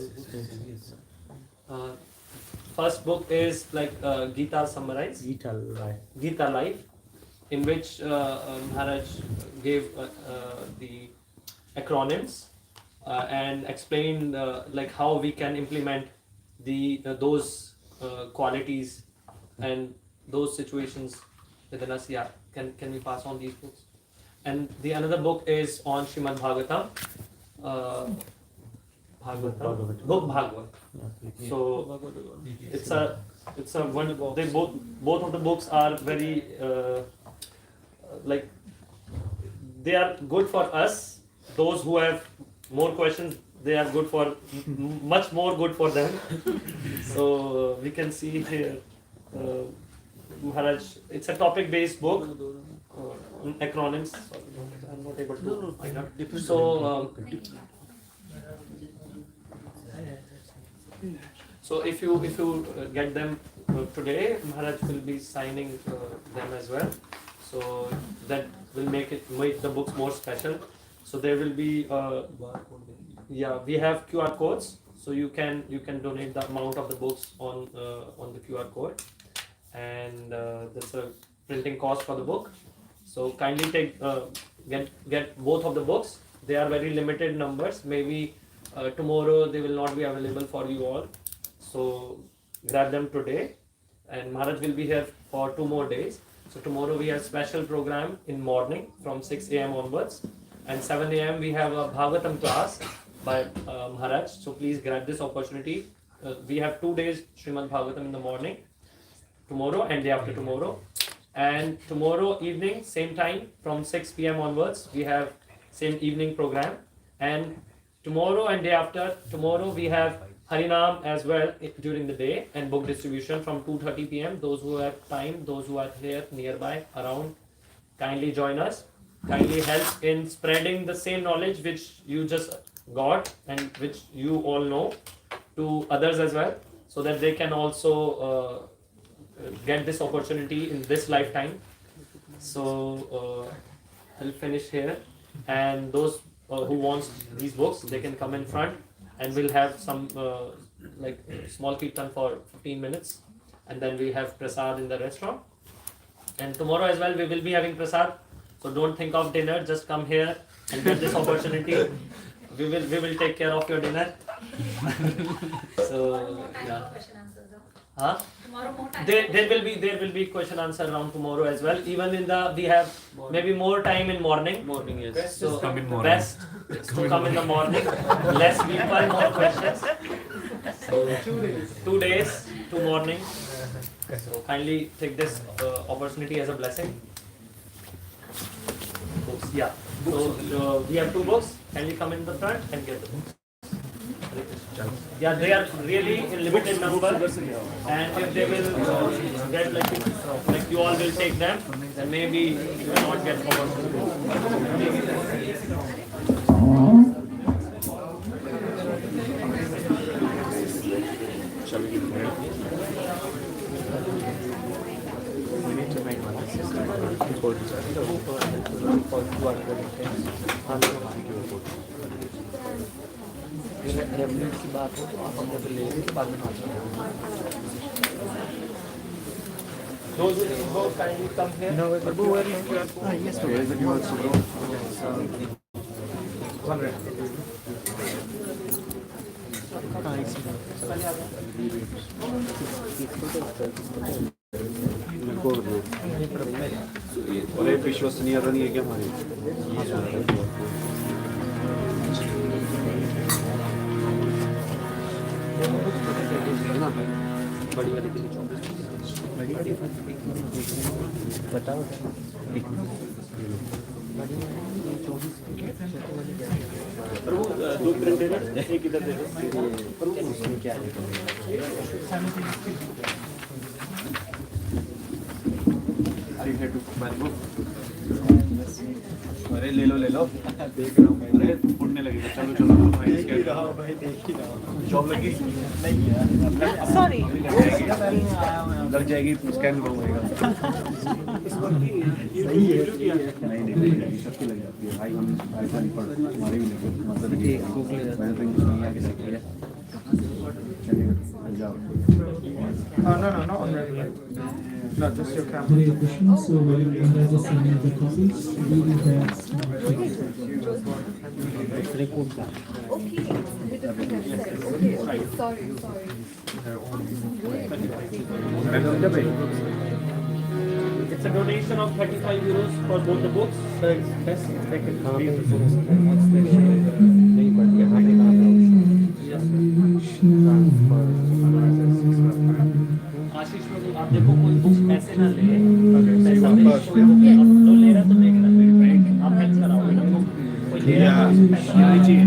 [SPEAKER 3] First book is like Gita summarized. Gita Life, in which Maharaj gave the acronyms and explained like how we can implement those qualities and those situations within us. Yeah, can we pass on these books? And the another book is on Srimad Bhagavatam. Book Bhagavad. So it's a one. They both of the books are very like they are good for us. Those who have more questions, they are good for much more good for them. So we can see here, Maharaj. It's a topic-based book. Acronyms. Sorry, I'm not able to find out. So if you get them today, Maharaj will be signing them as well. So that will make the books more special. So there will be we have QR codes. So you can donate the amount of the books on the QR code, and that's a printing cost for the book. So kindly get both of the books. They are very limited numbers. Maybe tomorrow they will not be available for you all. So grab them today, and Maharaj will be here for 2 more days. So tomorrow we have special program in morning from 6 a.m. onwards, and 7 a.m. we have a Bhagavatam class by Maharaj. So please grab this opportunity. We have 2 days Srimad Bhagavatam in the morning, tomorrow and day after tomorrow. And tomorrow evening, same time, from 6 p.m. onwards, we have same evening program. And tomorrow and day after tomorrow, we have Harinam as well during the day, and book distribution from 2:30 p.m. Those who have time, those who are here nearby, around, kindly join us. Kindly help in spreading the same knowledge which you just got and which you all know to others as well, so that they can also get this opportunity in this lifetime. So I'll finish here, and those who wants these books, they can come in front, and we'll have some like small kirtan for 15 minutes, and then we have prasad in the restaurant. And tomorrow as well we will be having prasad, so don't think of dinner, just come here and get this opportunity. We will take care of your dinner. So yeah. Huh?
[SPEAKER 5] Tomorrow more time.
[SPEAKER 3] There will be question answer round tomorrow as well. Even in the we have maybe more time in morning. Morning, yes. Best so come in morning. Best is to come in the morning. Less people, more questions. So 2 days, 2 morning. So kindly take this opportunity as a blessing. Books, yeah. So we have 2 books. Kindly come in the front and get the books. Yeah, they are really in limited number, and if they will get like you all will take them, then maybe you will not get reference की बात हो तो आप हम जब ले लेंगे बाद में Those who kindly come here. No, Prabhu, where is your phone? Yes, where is it? You also go. 100.
[SPEAKER 14] और एक विश्वसनीयता नहीं है क्या हमारी? अरे ले लो देख रहा हूँ भाई। अरे उड़ने लगेगा, चलो चलो भाई, देख ही रहा हूँ भाई, देख ही रहा हूँ। जॉब लगी नहीं यार, सॉरी लग जाएगी, स्कैन करवाएगा। सही है, नहीं लग जाएगी, सबकी लग जाती है भाई। हम ऐसा नहीं पढ़, हमारे भी लगे, मतलब मैंने तो इंग्लिश नहीं आके सीखी है। चलिए जाओ।
[SPEAKER 2] No, on regular. No, just your camera.
[SPEAKER 15] Hare Krishna. So we'll just send the copies. We have
[SPEAKER 13] Sorry.
[SPEAKER 3] It's a donation of 35 euros for both the books. आशीष प्रभु, आप देखो कोई बुक्स ऐसे ना ले, पैसा दे, तो ले रहा तो देख आप हेल्प कराओ ना, कोई ले रहा तो पैसा चाहिए।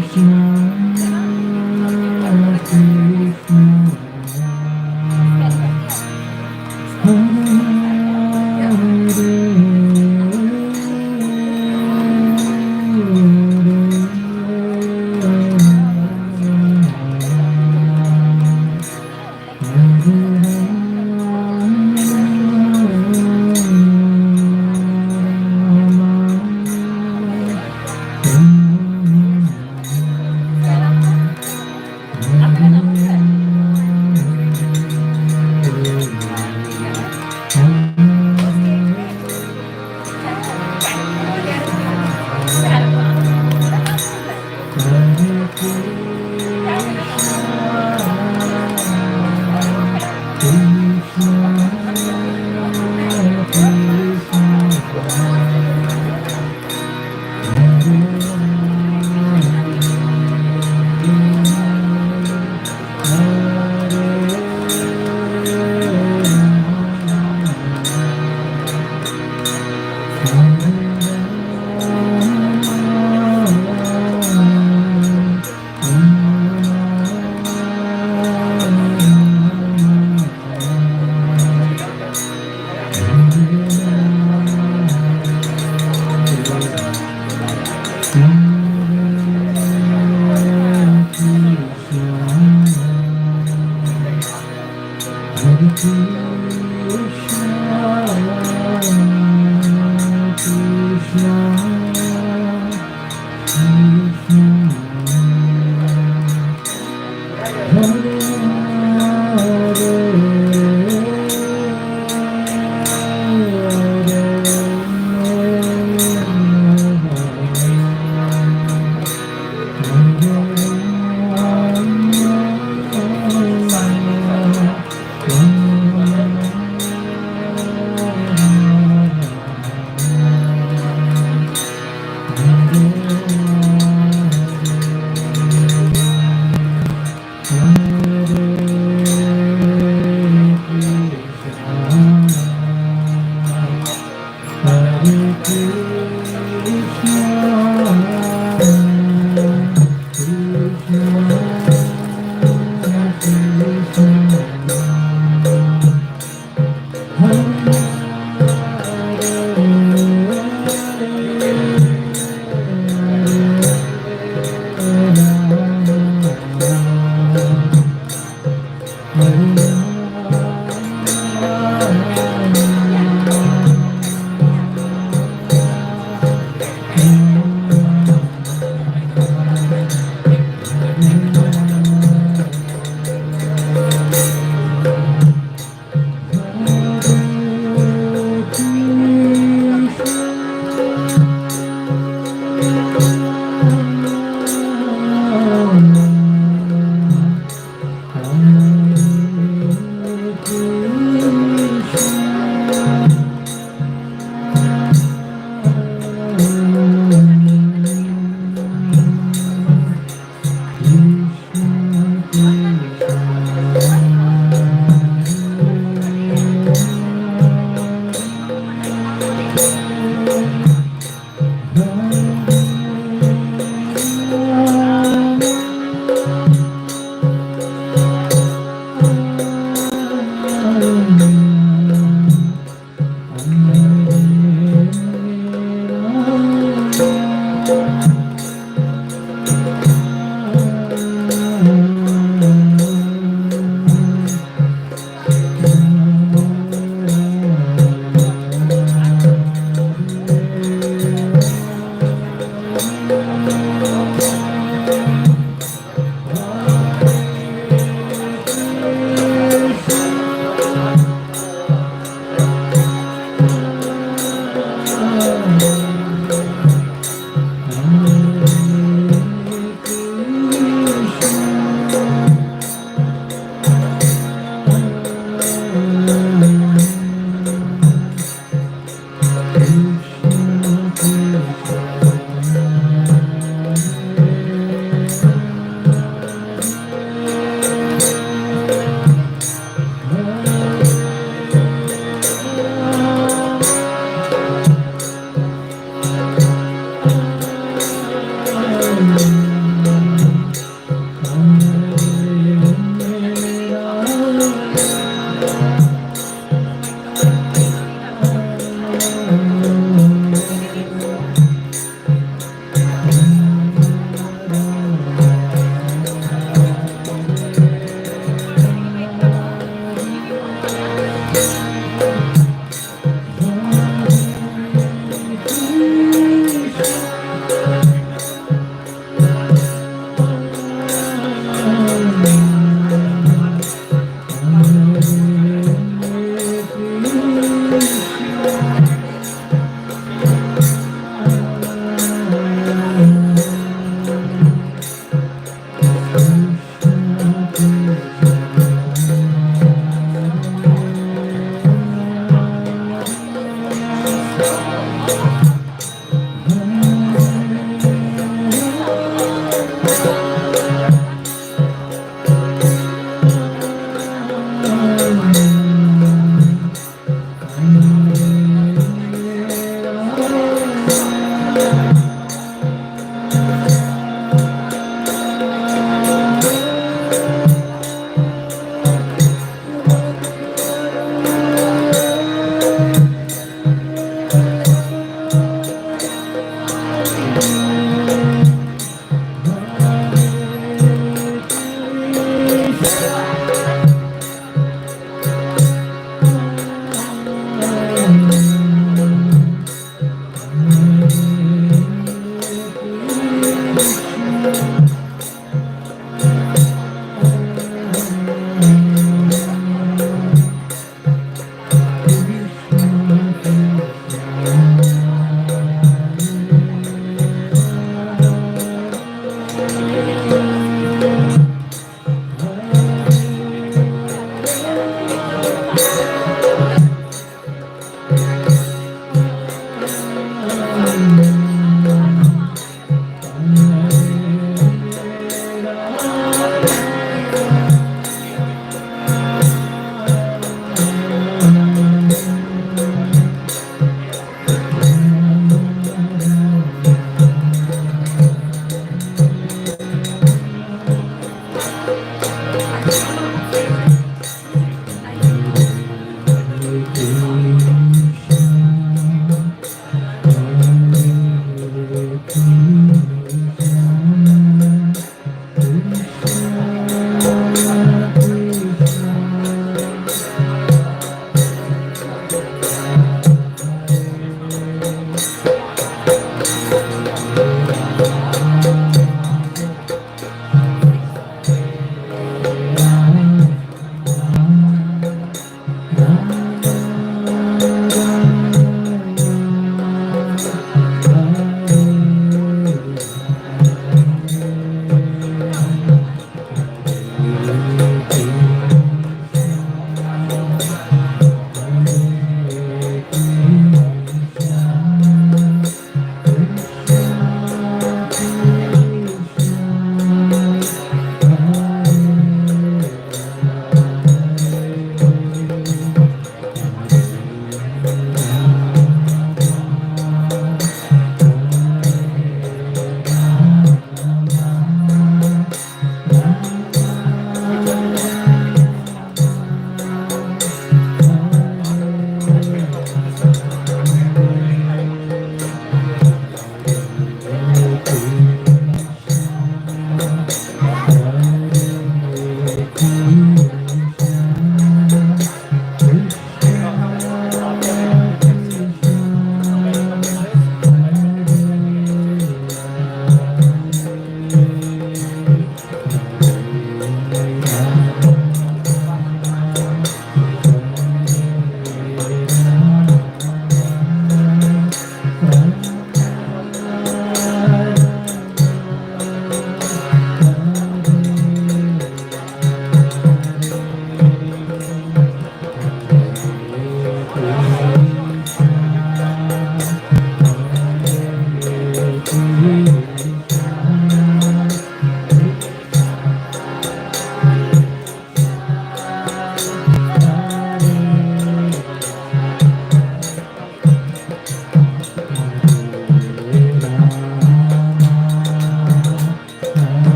[SPEAKER 15] Krishna.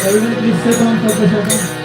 [SPEAKER 2] Everyone please sit down for Keshava.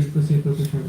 [SPEAKER 15] Please proceed, Professor.